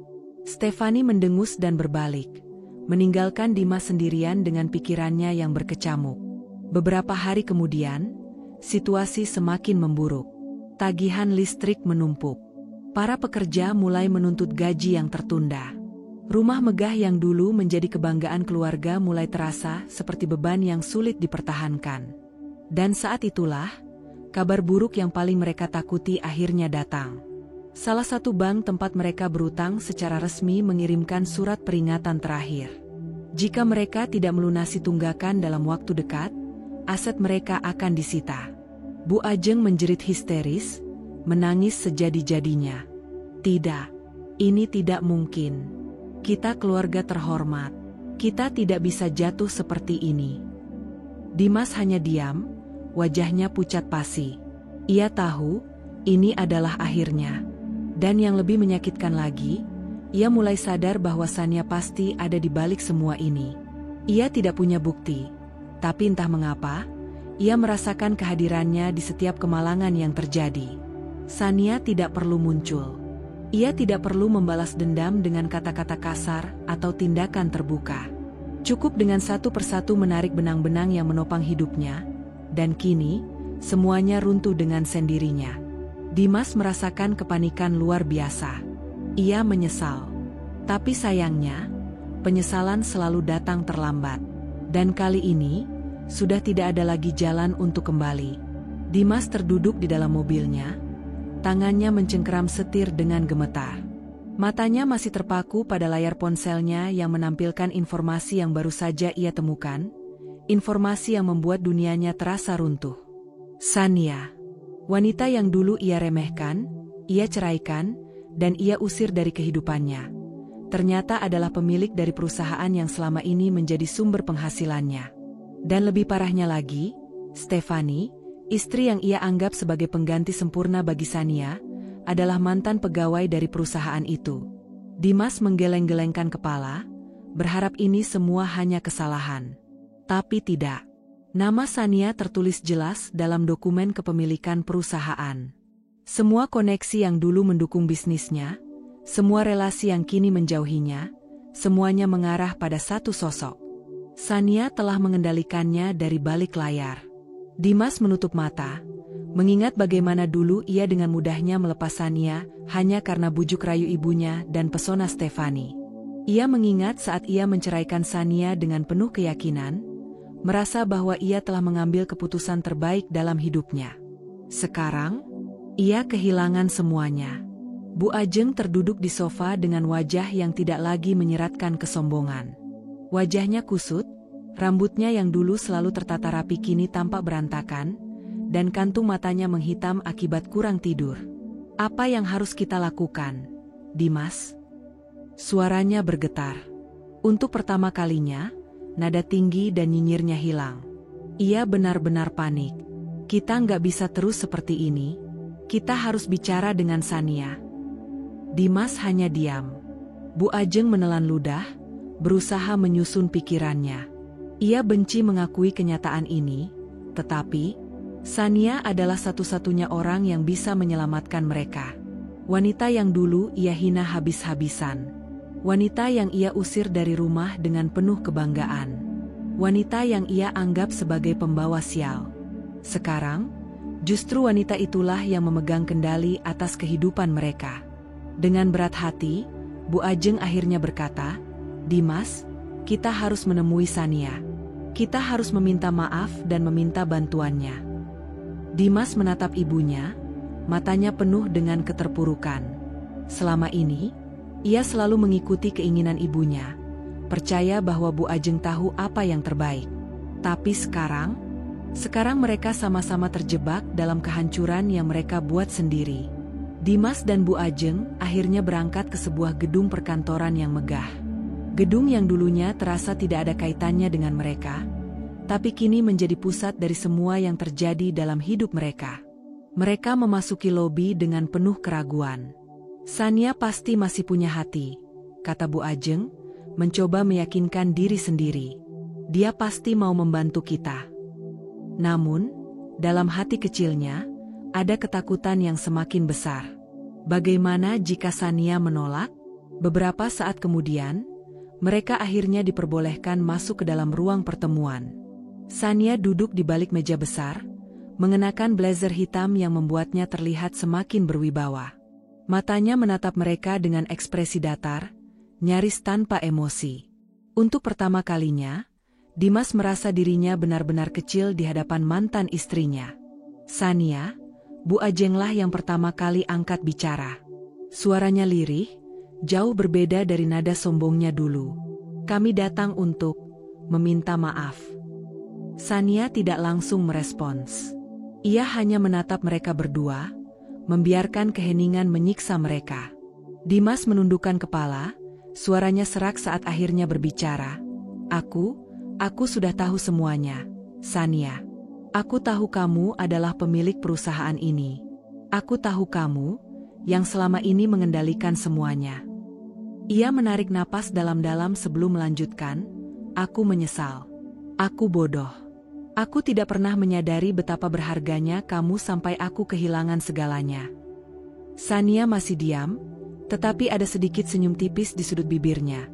Stefani mendengus dan berbalik, meninggalkan Dimas sendirian dengan pikirannya yang berkecamuk. Beberapa hari kemudian, situasi semakin memburuk. Tagihan listrik menumpuk. Para pekerja mulai menuntut gaji yang tertunda. Rumah megah yang dulu menjadi kebanggaan keluarga mulai terasa seperti beban yang sulit dipertahankan. Dan saat itulah, kabar buruk yang paling mereka takuti akhirnya datang. Salah satu bank tempat mereka berutang secara resmi mengirimkan surat peringatan terakhir. Jika mereka tidak melunasi tunggakan dalam waktu dekat, aset mereka akan disita. Bu Ajeng menjerit histeris, menangis sejadi-jadinya. Tidak, ini tidak mungkin. Kita keluarga terhormat. Kita tidak bisa jatuh seperti ini. Dimas hanya diam, wajahnya pucat pasi. Ia tahu, ini adalah akhirnya. Dan yang lebih menyakitkan lagi, ia mulai sadar bahwa Sania pasti ada di balik semua ini. Ia tidak punya bukti, tapi entah mengapa, ia merasakan kehadirannya di setiap kemalangan yang terjadi. Sania tidak perlu muncul. Ia tidak perlu membalas dendam dengan kata-kata kasar atau tindakan terbuka. Cukup dengan satu persatu menarik benang-benang yang menopang hidupnya, dan kini, semuanya runtuh dengan sendirinya. Dimas merasakan kepanikan luar biasa. Ia menyesal. Tapi sayangnya, penyesalan selalu datang terlambat. Dan kali ini, sudah tidak ada lagi jalan untuk kembali. Dimas terduduk di dalam mobilnya, tangannya mencengkeram setir dengan gemetar. Matanya masih terpaku pada layar ponselnya yang menampilkan informasi yang baru saja ia temukan, informasi yang membuat dunianya terasa runtuh. Sania, wanita yang dulu ia remehkan, ia ceraikan, dan ia usir dari kehidupannya, ternyata adalah pemilik dari perusahaan yang selama ini menjadi sumber penghasilannya. Dan lebih parahnya lagi, Stefani, istri yang ia anggap sebagai pengganti sempurna bagi Sania, adalah mantan pegawai dari perusahaan itu. Dimas menggeleng-gelengkan kepala, berharap ini semua hanya kesalahan. Tapi tidak. Nama Sania tertulis jelas dalam dokumen kepemilikan perusahaan. Semua koneksi yang dulu mendukung bisnisnya, semua relasi yang kini menjauhinya, semuanya mengarah pada satu sosok. Sania telah mengendalikannya dari balik layar. Dimas menutup mata, mengingat bagaimana dulu ia dengan mudahnya melepas Sania hanya karena bujuk rayu ibunya dan pesona Stefani. Ia mengingat saat ia menceraikan Sania dengan penuh keyakinan, merasa bahwa ia telah mengambil keputusan terbaik dalam hidupnya. Sekarang, ia kehilangan semuanya. Bu Ajeng terduduk di sofa dengan wajah yang tidak lagi menyeratkan kesombongan. Wajahnya kusut, rambutnya yang dulu selalu tertata rapi kini tampak berantakan, dan kantung matanya menghitam akibat kurang tidur. Apa yang harus kita lakukan, Dimas? Suaranya bergetar. Untuk pertama kalinya, nada tinggi dan nyinyirnya hilang. Ia benar-benar panik. Kita nggak bisa terus seperti ini. Kita harus bicara dengan Sania. Dimas hanya diam. Bu Ajeng menelan ludah, berusaha menyusun pikirannya. Ia benci mengakui kenyataan ini, tetapi Sania adalah satu-satunya orang yang bisa menyelamatkan mereka. Wanita yang dulu ia hina habis-habisan. Wanita yang ia usir dari rumah dengan penuh kebanggaan. Wanita yang ia anggap sebagai pembawa sial. Sekarang, justru wanita itulah yang memegang kendali atas kehidupan mereka. Dengan berat hati, Bu Ajeng akhirnya berkata, "Dimas, kita harus menemui Sania. Kita harus meminta maaf dan meminta bantuannya." Dimas menatap ibunya, matanya penuh dengan keterpurukan. Selama ini, ia selalu mengikuti keinginan ibunya, percaya bahwa Bu Ajeng tahu apa yang terbaik. Tapi sekarang mereka sama-sama terjebak dalam kehancuran yang mereka buat sendiri. Dimas dan Bu Ajeng akhirnya berangkat ke sebuah gedung perkantoran yang megah. Gedung yang dulunya terasa tidak ada kaitannya dengan mereka, tapi kini menjadi pusat dari semua yang terjadi dalam hidup mereka. Mereka memasuki lobi dengan penuh keraguan. "Sania pasti masih punya hati," kata Bu Ajeng, mencoba meyakinkan diri sendiri. "Dia pasti mau membantu kita." Namun, dalam hati kecilnya, ada ketakutan yang semakin besar. Bagaimana jika Sania menolak? Beberapa saat kemudian, mereka akhirnya diperbolehkan masuk ke dalam ruang pertemuan. Sania duduk di balik meja besar, mengenakan blazer hitam yang membuatnya terlihat semakin berwibawa. Matanya menatap mereka dengan ekspresi datar, nyaris tanpa emosi. Untuk pertama kalinya, Dimas merasa dirinya benar-benar kecil di hadapan mantan istrinya. "Sania," Bu Ajenglah yang pertama kali angkat bicara. Suaranya lirih, jauh berbeda dari nada sombongnya dulu. "Kami datang untuk meminta maaf." Sania tidak langsung merespons. Ia hanya menatap mereka berdua, membiarkan keheningan menyiksa mereka. Dimas menundukkan kepala, suaranya serak saat akhirnya berbicara. Aku sudah tahu semuanya, Sania. Aku tahu kamu adalah pemilik perusahaan ini. Aku tahu kamu, yang selama ini mengendalikan semuanya." Ia menarik napas dalam-dalam sebelum melanjutkan, "Aku menyesal. Aku bodoh. Aku tidak pernah menyadari betapa berharganya kamu sampai aku kehilangan segalanya." Sania masih diam, tetapi ada sedikit senyum tipis di sudut bibirnya.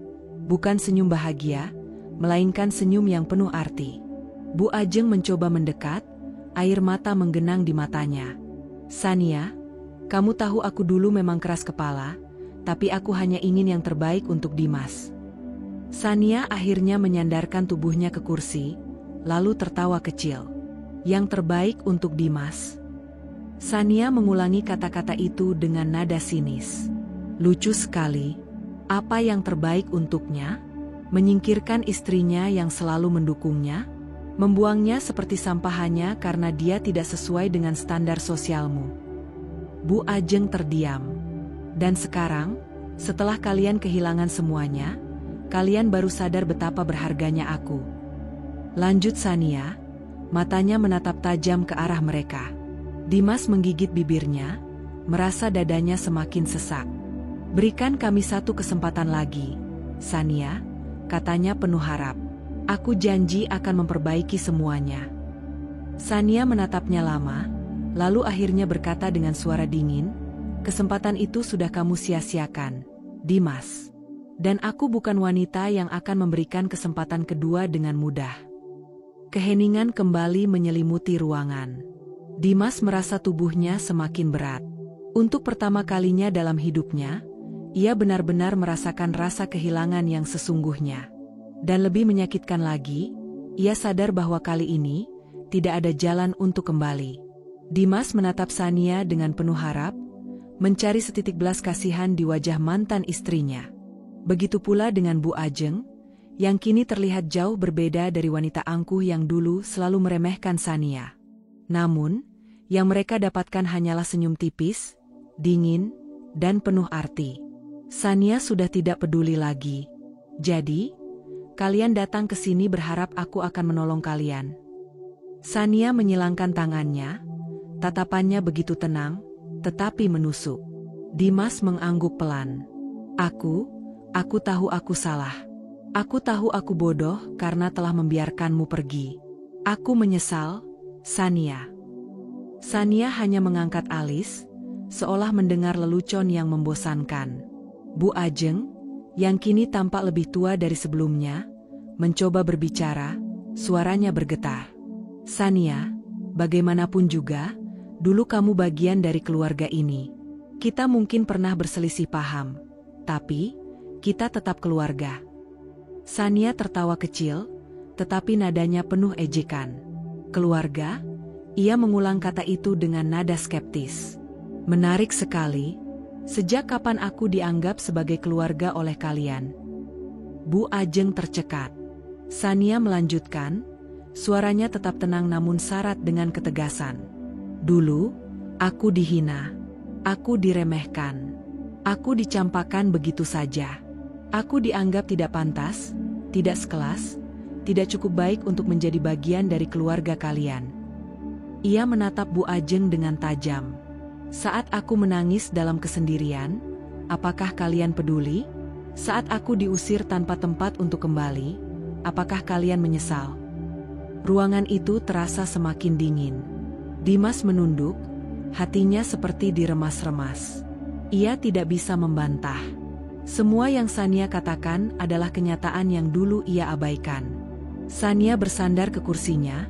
Bukan senyum bahagia, melainkan senyum yang penuh arti. Bu Ajeng mencoba mendekat, air mata menggenang di matanya. "Sania, kamu tahu aku dulu memang keras kepala, tapi aku hanya ingin yang terbaik untuk Dimas." Sania akhirnya menyandarkan tubuhnya ke kursi, lalu tertawa kecil. "Yang terbaik untuk Dimas." Sania mengulangi kata-kata itu dengan nada sinis. "Lucu sekali. Apa yang terbaik untuknya? Menyingkirkan istrinya yang selalu mendukungnya? Membuangnya seperti sampah hanya karena dia tidak sesuai dengan standar sosialmu?" Bu Ajeng terdiam. "Dan sekarang, setelah kalian kehilangan semuanya, kalian baru sadar betapa berharganya aku." Lanjut Sania, matanya menatap tajam ke arah mereka. Dimas menggigit bibirnya, merasa dadanya semakin sesak. Berikan kami satu kesempatan lagi, Sania, katanya penuh harap. Aku janji akan memperbaiki semuanya. Sania menatapnya lama, lalu akhirnya berkata dengan suara dingin, kesempatan itu sudah kamu sia-siakan, Dimas. Dan aku bukan wanita yang akan memberikan kesempatan kedua dengan mudah. Keheningan kembali menyelimuti ruangan. Dimas merasa tubuhnya semakin berat. Untuk pertama kalinya dalam hidupnya, ia benar-benar merasakan rasa kehilangan yang sesungguhnya. Dan lebih menyakitkan lagi, ia sadar bahwa kali ini, tidak ada jalan untuk kembali. Dimas menatap Sania dengan penuh harap, mencari setitik belas kasihan di wajah mantan istrinya. Begitu pula dengan Bu Ajeng, yang kini terlihat jauh berbeda dari wanita angkuh yang dulu selalu meremehkan Sania. Namun, yang mereka dapatkan hanyalah senyum tipis, dingin, dan penuh arti. Sania sudah tidak peduli lagi. Jadi, kalian datang ke sini berharap aku akan menolong kalian. Sania menyilangkan tangannya, tatapannya begitu tenang, tetapi menusuk. Dimas mengangguk pelan. Aku tahu aku salah. Aku tahu aku bodoh karena telah membiarkanmu pergi. Aku menyesal, Sania. Sania hanya mengangkat alis, seolah mendengar lelucon yang membosankan. Bu Ajeng, yang kini tampak lebih tua dari sebelumnya, mencoba berbicara, suaranya bergetar. Sania, bagaimanapun juga, dulu kamu bagian dari keluarga ini. Kita mungkin pernah berselisih paham, tapi kita tetap keluarga. Sania tertawa kecil, tetapi nadanya penuh ejekan. Keluarga? Ia mengulang kata itu dengan nada skeptis. Menarik sekali. Sejak kapan aku dianggap sebagai keluarga oleh kalian? Bu Ajeng tercekat. Sania melanjutkan, suaranya tetap tenang namun syarat dengan ketegasan. Dulu, aku dihina. Aku diremehkan. Aku dicampakkan begitu saja. Aku dianggap tidak pantas, tidak sekelas, tidak cukup baik untuk menjadi bagian dari keluarga kalian. Ia menatap Bu Ajeng dengan tajam. Saat aku menangis dalam kesendirian, apakah kalian peduli? Saat aku diusir tanpa tempat untuk kembali, apakah kalian menyesal? Ruangan itu terasa semakin dingin. Dimas menunduk, hatinya seperti diremas-remas. Ia tidak bisa membantah. Semua yang Sania katakan adalah kenyataan yang dulu ia abaikan. Sania bersandar ke kursinya,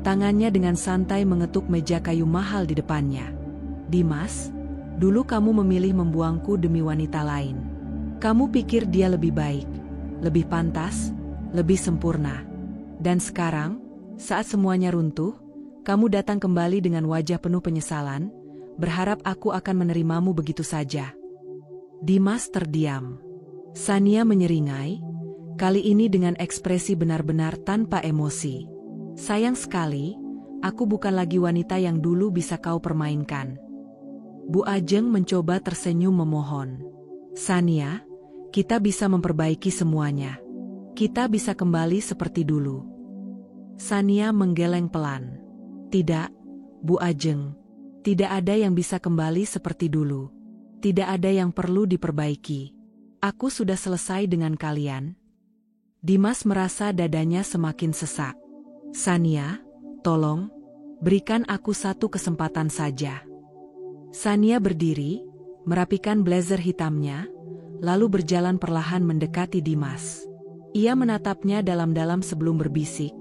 tangannya dengan santai mengetuk meja kayu mahal di depannya. Dimas, dulu kamu memilih membuangku demi wanita lain. Kamu pikir dia lebih baik, lebih pantas, lebih sempurna. Dan sekarang, saat semuanya runtuh, kamu datang kembali dengan wajah penuh penyesalan, berharap aku akan menerimamu begitu saja. Dimas terdiam. Sania menyeringai, kali ini dengan ekspresi benar-benar tanpa emosi. Sayang sekali, aku bukan lagi wanita yang dulu bisa kau permainkan. Bu Ajeng mencoba tersenyum memohon. Sania, kita bisa memperbaiki semuanya. Kita bisa kembali seperti dulu. Sania menggeleng pelan. Tidak, Bu Ajeng. Tidak ada yang bisa kembali seperti dulu. Tidak ada yang perlu diperbaiki. Aku sudah selesai dengan kalian. Dimas merasa dadanya semakin sesak. Sania, tolong, berikan aku satu kesempatan saja. Sania berdiri, merapikan blazer hitamnya, lalu berjalan perlahan mendekati Dimas. Ia menatapnya dalam-dalam sebelum berbisik,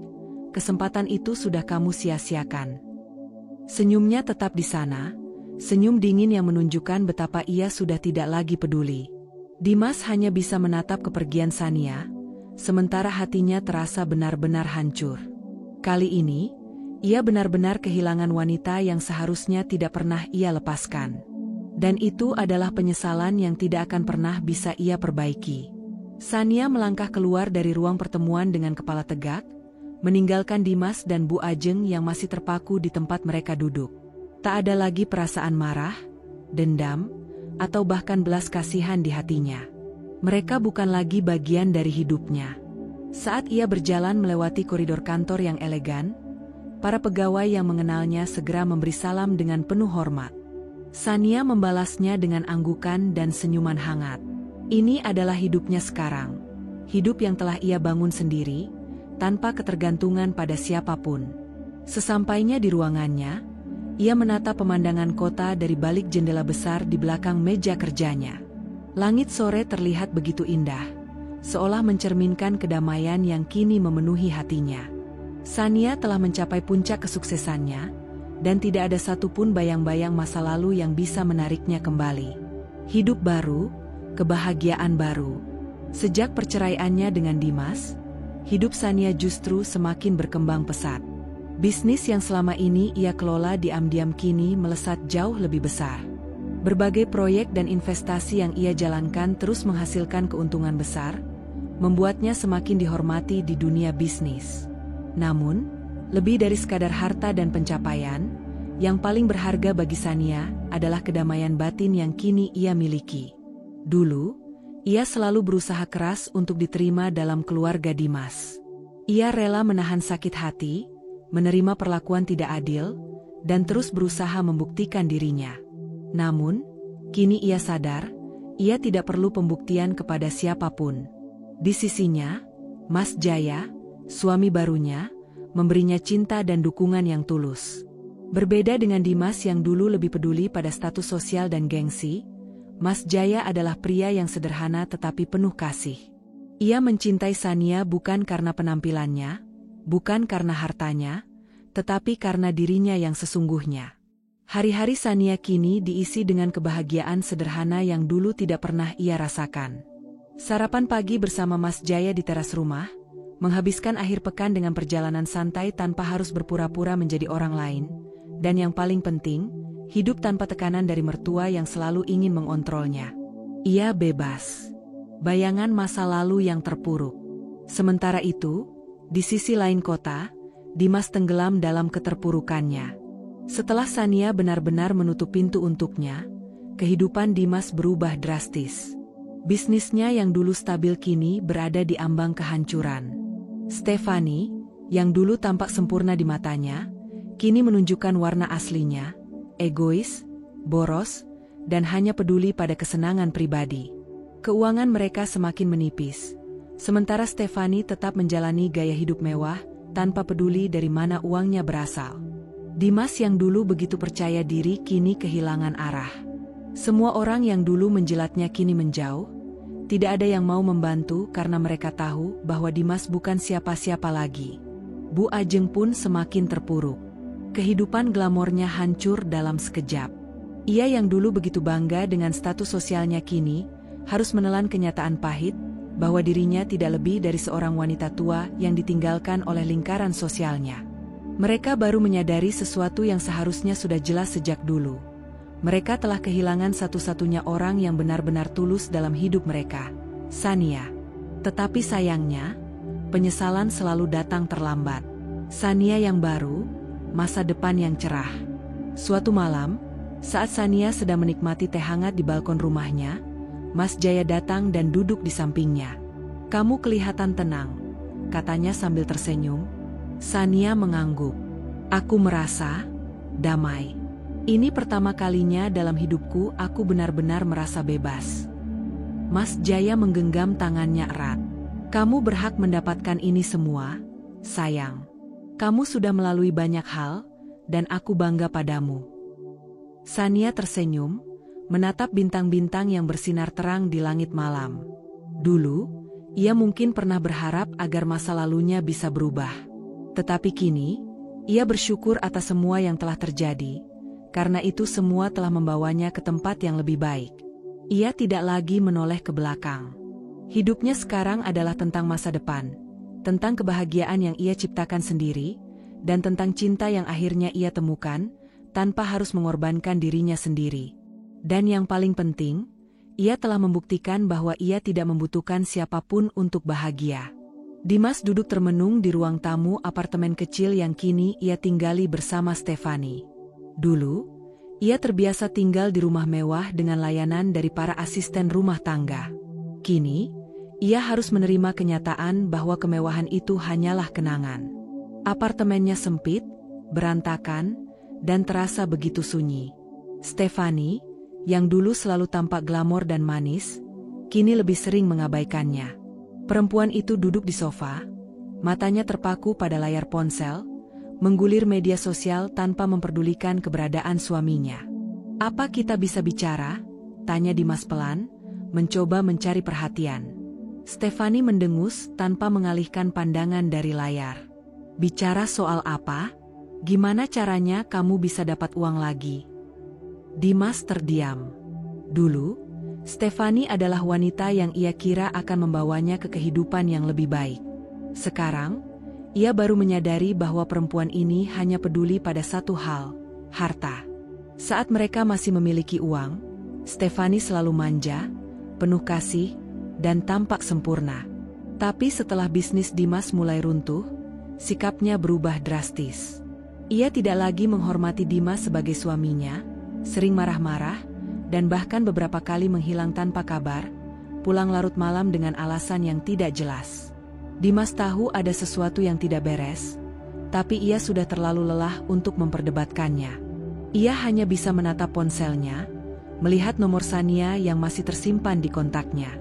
kesempatan itu sudah kamu sia-siakan. Senyumnya tetap di sana, senyum dingin yang menunjukkan betapa ia sudah tidak lagi peduli. Dimas hanya bisa menatap kepergian Sania, sementara hatinya terasa benar-benar hancur. Kali ini, ia benar-benar kehilangan wanita yang seharusnya tidak pernah ia lepaskan. Dan itu adalah penyesalan yang tidak akan pernah bisa ia perbaiki. Sania melangkah keluar dari ruang pertemuan dengan kepala tegak, meninggalkan Dimas dan Bu Ajeng yang masih terpaku di tempat mereka duduk. Tak ada lagi perasaan marah, dendam, atau bahkan belas kasihan di hatinya. Mereka bukan lagi bagian dari hidupnya. Saat ia berjalan melewati koridor kantor yang elegan, para pegawai yang mengenalnya segera memberi salam dengan penuh hormat. Sania membalasnya dengan anggukan dan senyuman hangat. Ini adalah hidupnya sekarang. Hidup yang telah ia bangun sendiri, tanpa ketergantungan pada siapapun. Sesampainya di ruangannya, ia menatap pemandangan kota dari balik jendela besar di belakang meja kerjanya. Langit sore terlihat begitu indah, seolah mencerminkan kedamaian yang kini memenuhi hatinya. Sania telah mencapai puncak kesuksesannya, dan tidak ada satupun bayang-bayang masa lalu yang bisa menariknya kembali. Hidup baru, kebahagiaan baru. Sejak perceraiannya dengan Dimas, hidup Sania justru semakin berkembang pesat. Bisnis yang selama ini ia kelola diam-diam kini melesat jauh lebih besar. Berbagai proyek dan investasi yang ia jalankan terus menghasilkan keuntungan besar, membuatnya semakin dihormati di dunia bisnis. Namun, lebih dari sekadar harta dan pencapaian, yang paling berharga bagi Sania adalah kedamaian batin yang kini ia miliki. Dulu, ia selalu berusaha keras untuk diterima dalam keluarga Dimas. Ia rela menahan sakit hati, menerima perlakuan tidak adil, dan terus berusaha membuktikan dirinya. Namun, kini ia sadar, ia tidak perlu pembuktian kepada siapapun. Di sisinya, Mas Jaya, suami barunya, memberinya cinta dan dukungan yang tulus. Berbeda dengan Dimas yang dulu lebih peduli pada status sosial dan gengsi, Mas Jaya adalah pria yang sederhana tetapi penuh kasih. Ia mencintai Sania bukan karena penampilannya, bukan karena hartanya, tetapi karena dirinya yang sesungguhnya. Hari-hari Sania kini diisi dengan kebahagiaan sederhana yang dulu tidak pernah ia rasakan. Sarapan pagi bersama Mas Jaya di teras rumah, menghabiskan akhir pekan dengan perjalanan santai tanpa harus berpura-pura menjadi orang lain, dan yang paling penting, hidup tanpa tekanan dari mertua yang selalu ingin mengontrolnya. Ia bebas. Bayangan masa lalu yang terpuruk. Sementara itu, di sisi lain kota, Dimas tenggelam dalam keterpurukannya. Setelah Sania benar-benar menutup pintu untuknya, kehidupan Dimas berubah drastis. Bisnisnya yang dulu stabil kini berada di ambang kehancuran. Stefani, yang dulu tampak sempurna di matanya, kini menunjukkan warna aslinya, egois, boros, dan hanya peduli pada kesenangan pribadi. Keuangan mereka semakin menipis, sementara Stefani tetap menjalani gaya hidup mewah, tanpa peduli dari mana uangnya berasal. Dimas yang dulu begitu percaya diri kini kehilangan arah. Semua orang yang dulu menjilatnya kini menjauh, tidak ada yang mau membantu karena mereka tahu bahwa Dimas bukan siapa-siapa lagi. Bu Ajeng pun semakin terpuruk. Kehidupan glamornya hancur dalam sekejap. Ia yang dulu begitu bangga dengan status sosialnya kini, harus menelan kenyataan pahit, bahwa dirinya tidak lebih dari seorang wanita tua yang ditinggalkan oleh lingkaran sosialnya. Mereka baru menyadari sesuatu yang seharusnya sudah jelas sejak dulu. Mereka telah kehilangan satu-satunya orang yang benar-benar tulus dalam hidup mereka, Sania. Tetapi sayangnya, penyesalan selalu datang terlambat. Sania yang baru, masa depan yang cerah. Suatu malam, saat Sania sedang menikmati teh hangat di balkon rumahnya, Mas Jaya datang dan duduk di sampingnya. "Kamu kelihatan tenang," katanya sambil tersenyum. Sania mengangguk. "Aku merasa damai. Ini pertama kalinya dalam hidupku aku benar-benar merasa bebas." Mas Jaya menggenggam tangannya erat. "Kamu berhak mendapatkan ini semua, sayang. Kamu sudah melalui banyak hal, dan aku bangga padamu." Sania tersenyum, menatap bintang-bintang yang bersinar terang di langit malam. Dulu, ia mungkin pernah berharap agar masa lalunya bisa berubah. Tetapi kini, ia bersyukur atas semua yang telah terjadi, karena itu semua telah membawanya ke tempat yang lebih baik. Ia tidak lagi menoleh ke belakang. Hidupnya sekarang adalah tentang masa depan, tentang kebahagiaan yang ia ciptakan sendiri, dan tentang cinta yang akhirnya ia temukan, tanpa harus mengorbankan dirinya sendiri. Dan yang paling penting, ia telah membuktikan bahwa ia tidak membutuhkan siapapun untuk bahagia. Dimas duduk termenung di ruang tamu apartemen kecil yang kini ia tinggali bersama Stefani. Dulu, ia terbiasa tinggal di rumah mewah dengan layanan dari para asisten rumah tangga. Kini, ia harus menerima kenyataan bahwa kemewahan itu hanyalah kenangan. Apartemennya sempit, berantakan, dan terasa begitu sunyi. Stefani, yang dulu selalu tampak glamor dan manis, kini lebih sering mengabaikannya. Perempuan itu duduk di sofa, matanya terpaku pada layar ponsel, menggulir media sosial tanpa memperdulikan keberadaan suaminya. "Apa kita bisa bicara?" tanya Dimas pelan, mencoba mencari perhatian. Stefani mendengus tanpa mengalihkan pandangan dari layar. "Bicara soal apa? Gimana caranya kamu bisa dapat uang lagi?" Dimas terdiam. Dulu, Stefani adalah wanita yang ia kira akan membawanya ke kehidupan yang lebih baik. Sekarang, ia baru menyadari bahwa perempuan ini hanya peduli pada satu hal, harta. Saat mereka masih memiliki uang, Stefani selalu manja, penuh kasih, dan tampak sempurna. Tapi setelah bisnis Dimas mulai runtuh, sikapnya berubah drastis. Ia tidak lagi menghormati Dimas sebagai suaminya, sering marah-marah, dan bahkan beberapa kali menghilang tanpa kabar, pulang larut malam dengan alasan yang tidak jelas. Dimas tahu ada sesuatu yang tidak beres, tapi ia sudah terlalu lelah untuk memperdebatkannya. Ia hanya bisa menatap ponselnya, melihat nomor Sania yang masih tersimpan di kontaknya.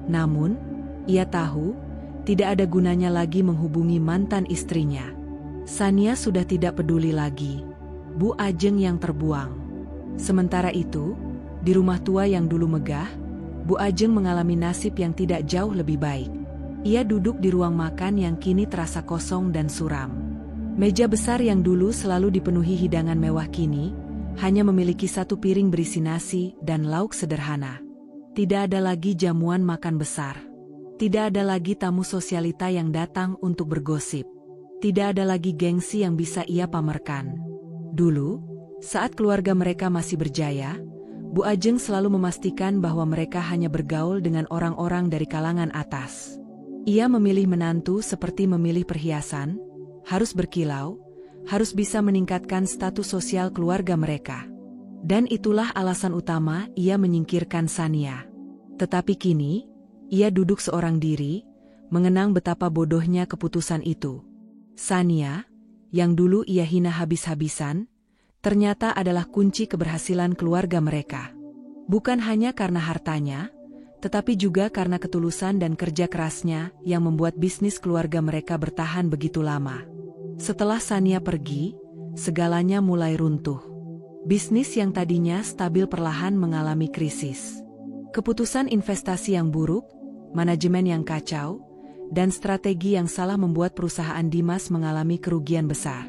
Namun, ia tahu, tidak ada gunanya lagi menghubungi mantan istrinya. Sania sudah tidak peduli lagi. Bu Ajeng yang terbuang. Sementara itu, di rumah tua yang dulu megah, Bu Ajeng mengalami nasib yang tidak jauh lebih baik. Ia duduk di ruang makan yang kini terasa kosong dan suram. Meja besar yang dulu selalu dipenuhi hidangan mewah kini, hanya memiliki satu piring berisi nasi dan lauk sederhana. Tidak ada lagi jamuan makan besar. Tidak ada lagi tamu sosialita yang datang untuk bergosip. Tidak ada lagi gengsi yang bisa ia pamerkan. Dulu, saat keluarga mereka masih berjaya, Bu Ajeng selalu memastikan bahwa mereka hanya bergaul dengan orang-orang dari kalangan atas. Ia memilih menantu seperti memilih perhiasan, harus berkilau, harus bisa meningkatkan status sosial keluarga mereka. Dan itulah alasan utama ia menyingkirkan Sania. Tetapi kini, ia duduk seorang diri, mengenang betapa bodohnya keputusan itu. Sania, yang dulu ia hina habis-habisan, ternyata adalah kunci keberhasilan keluarga mereka. Bukan hanya karena hartanya, tetapi juga karena ketulusan dan kerja kerasnya yang membuat bisnis keluarga mereka bertahan begitu lama. Setelah Sania pergi, segalanya mulai runtuh. Bisnis yang tadinya stabil perlahan mengalami krisis. Keputusan investasi yang buruk, manajemen yang kacau, dan strategi yang salah membuat perusahaan Dimas mengalami kerugian besar.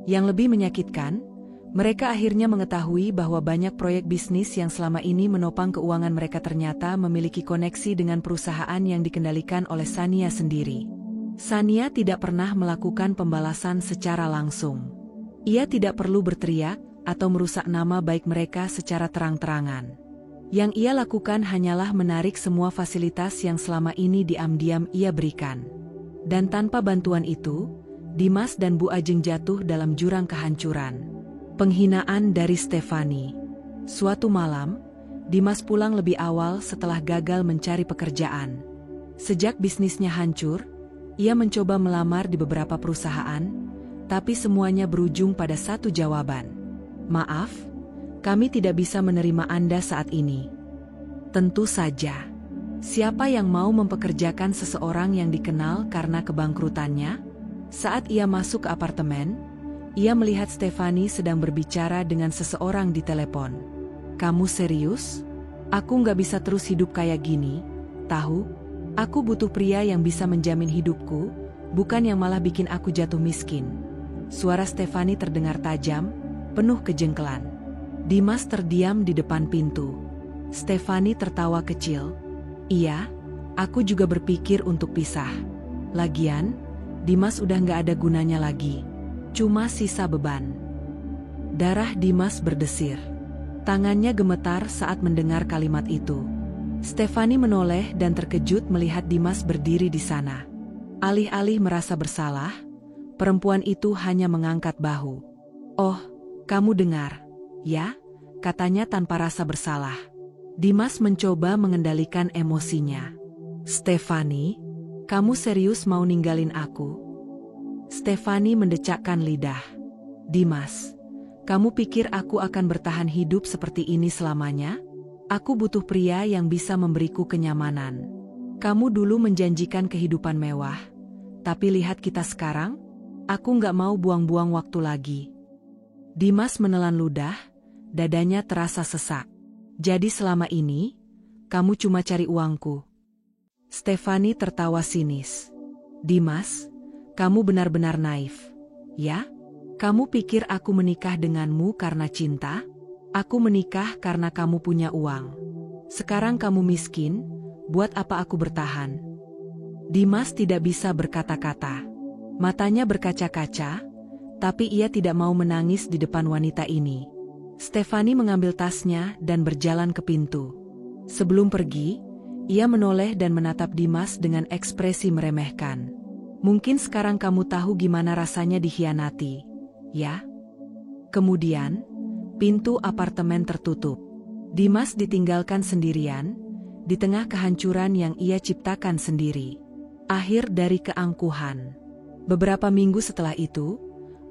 Yang lebih menyakitkan, mereka akhirnya mengetahui bahwa banyak proyek bisnis yang selama ini menopang keuangan mereka ternyata memiliki koneksi dengan perusahaan yang dikendalikan oleh Sania sendiri. Sania tidak pernah melakukan pembalasan secara langsung. Ia tidak perlu berteriak atau merusak nama baik mereka secara terang-terangan. Yang ia lakukan hanyalah menarik semua fasilitas yang selama ini diam-diam ia berikan. Dan tanpa bantuan itu, Dimas dan Bu Ajeng jatuh dalam jurang kehancuran. Penghinaan dari Stefani. Suatu malam, Dimas pulang lebih awal setelah gagal mencari pekerjaan. Sejak bisnisnya hancur, ia mencoba melamar di beberapa perusahaan, tapi semuanya berujung pada satu jawaban. "Maaf, kami tidak bisa menerima Anda saat ini." Tentu saja. Siapa yang mau mempekerjakan seseorang yang dikenal karena kebangkrutannya? Saat ia masuk ke apartemen, ia melihat Stefani sedang berbicara dengan seseorang di telepon. "Kamu serius? Aku nggak bisa terus hidup kayak gini, tahu? Aku butuh pria yang bisa menjamin hidupku, bukan yang malah bikin aku jatuh miskin." Suara Stefani terdengar tajam, penuh kejengkelan. Dimas terdiam di depan pintu. Stefani tertawa kecil. "Iya, aku juga berpikir untuk pisah. Lagian, Dimas udah nggak ada gunanya lagi. Cuma sisa beban." Darah Dimas berdesir. Tangannya gemetar saat mendengar kalimat itu. Stefani menoleh dan terkejut melihat Dimas berdiri di sana. Alih-alih merasa bersalah, perempuan itu hanya mengangkat bahu. "Oh, kamu dengar, ya?" katanya tanpa rasa bersalah. Dimas mencoba mengendalikan emosinya. "Stefani, kamu serius mau ninggalin aku?" Stefani mendecakkan lidah. "Dimas, Kamu pikir aku akan bertahan hidup seperti ini selamanya? Aku butuh pria yang bisa memberiku kenyamanan. Kamu dulu menjanjikan kehidupan mewah, tapi lihat kita sekarang. Aku nggak mau buang-buang waktu lagi. Dimas menelan ludah, dadanya terasa sesak. Jadi selama ini, kamu cuma cari uangku. Stefani tertawa sinis. Dimas, kamu benar-benar naif. Ya? Kamu pikir aku menikah denganmu karena cinta? Aku menikah karena kamu punya uang. Sekarang kamu miskin, buat apa aku bertahan? Dimas tidak bisa berkata-kata. Matanya berkaca-kaca, tapi ia tidak mau menangis di depan wanita ini. Stefani mengambil tasnya dan berjalan ke pintu. Sebelum pergi, ia menoleh dan menatap Dimas dengan ekspresi meremehkan. Mungkin sekarang kamu tahu gimana rasanya dikhianati, ya? Kemudian, pintu apartemen tertutup. Dimas ditinggalkan sendirian, di tengah kehancuran yang ia ciptakan sendiri. Akhir dari keangkuhan. Beberapa minggu setelah itu,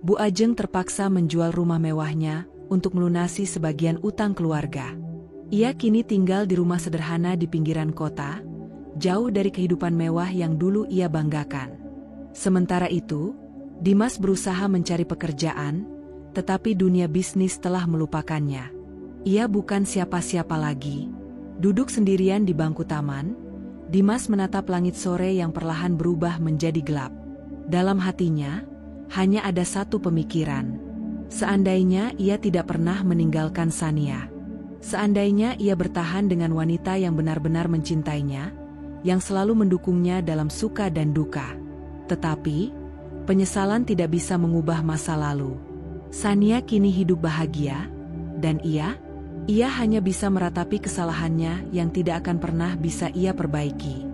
Bu Ajeng terpaksa menjual rumah mewahnya untuk melunasi sebagian utang keluarga. Ia kini tinggal di rumah sederhana di pinggiran kota, jauh dari kehidupan mewah yang dulu ia banggakan. Sementara itu, Dimas berusaha mencari pekerjaan, tetapi dunia bisnis telah melupakannya. Ia bukan siapa-siapa lagi. Duduk sendirian di bangku taman, Dimas menatap langit sore yang perlahan berubah menjadi gelap. Dalam hatinya, hanya ada satu pemikiran. Seandainya ia tidak pernah meninggalkan Sania. Seandainya ia bertahan dengan wanita yang benar-benar mencintainya, yang selalu mendukungnya dalam suka dan duka. Tetapi, penyesalan tidak bisa mengubah masa lalu. Sania kini hidup bahagia, dan ia hanya bisa meratapi kesalahannya yang tidak akan pernah bisa ia perbaiki.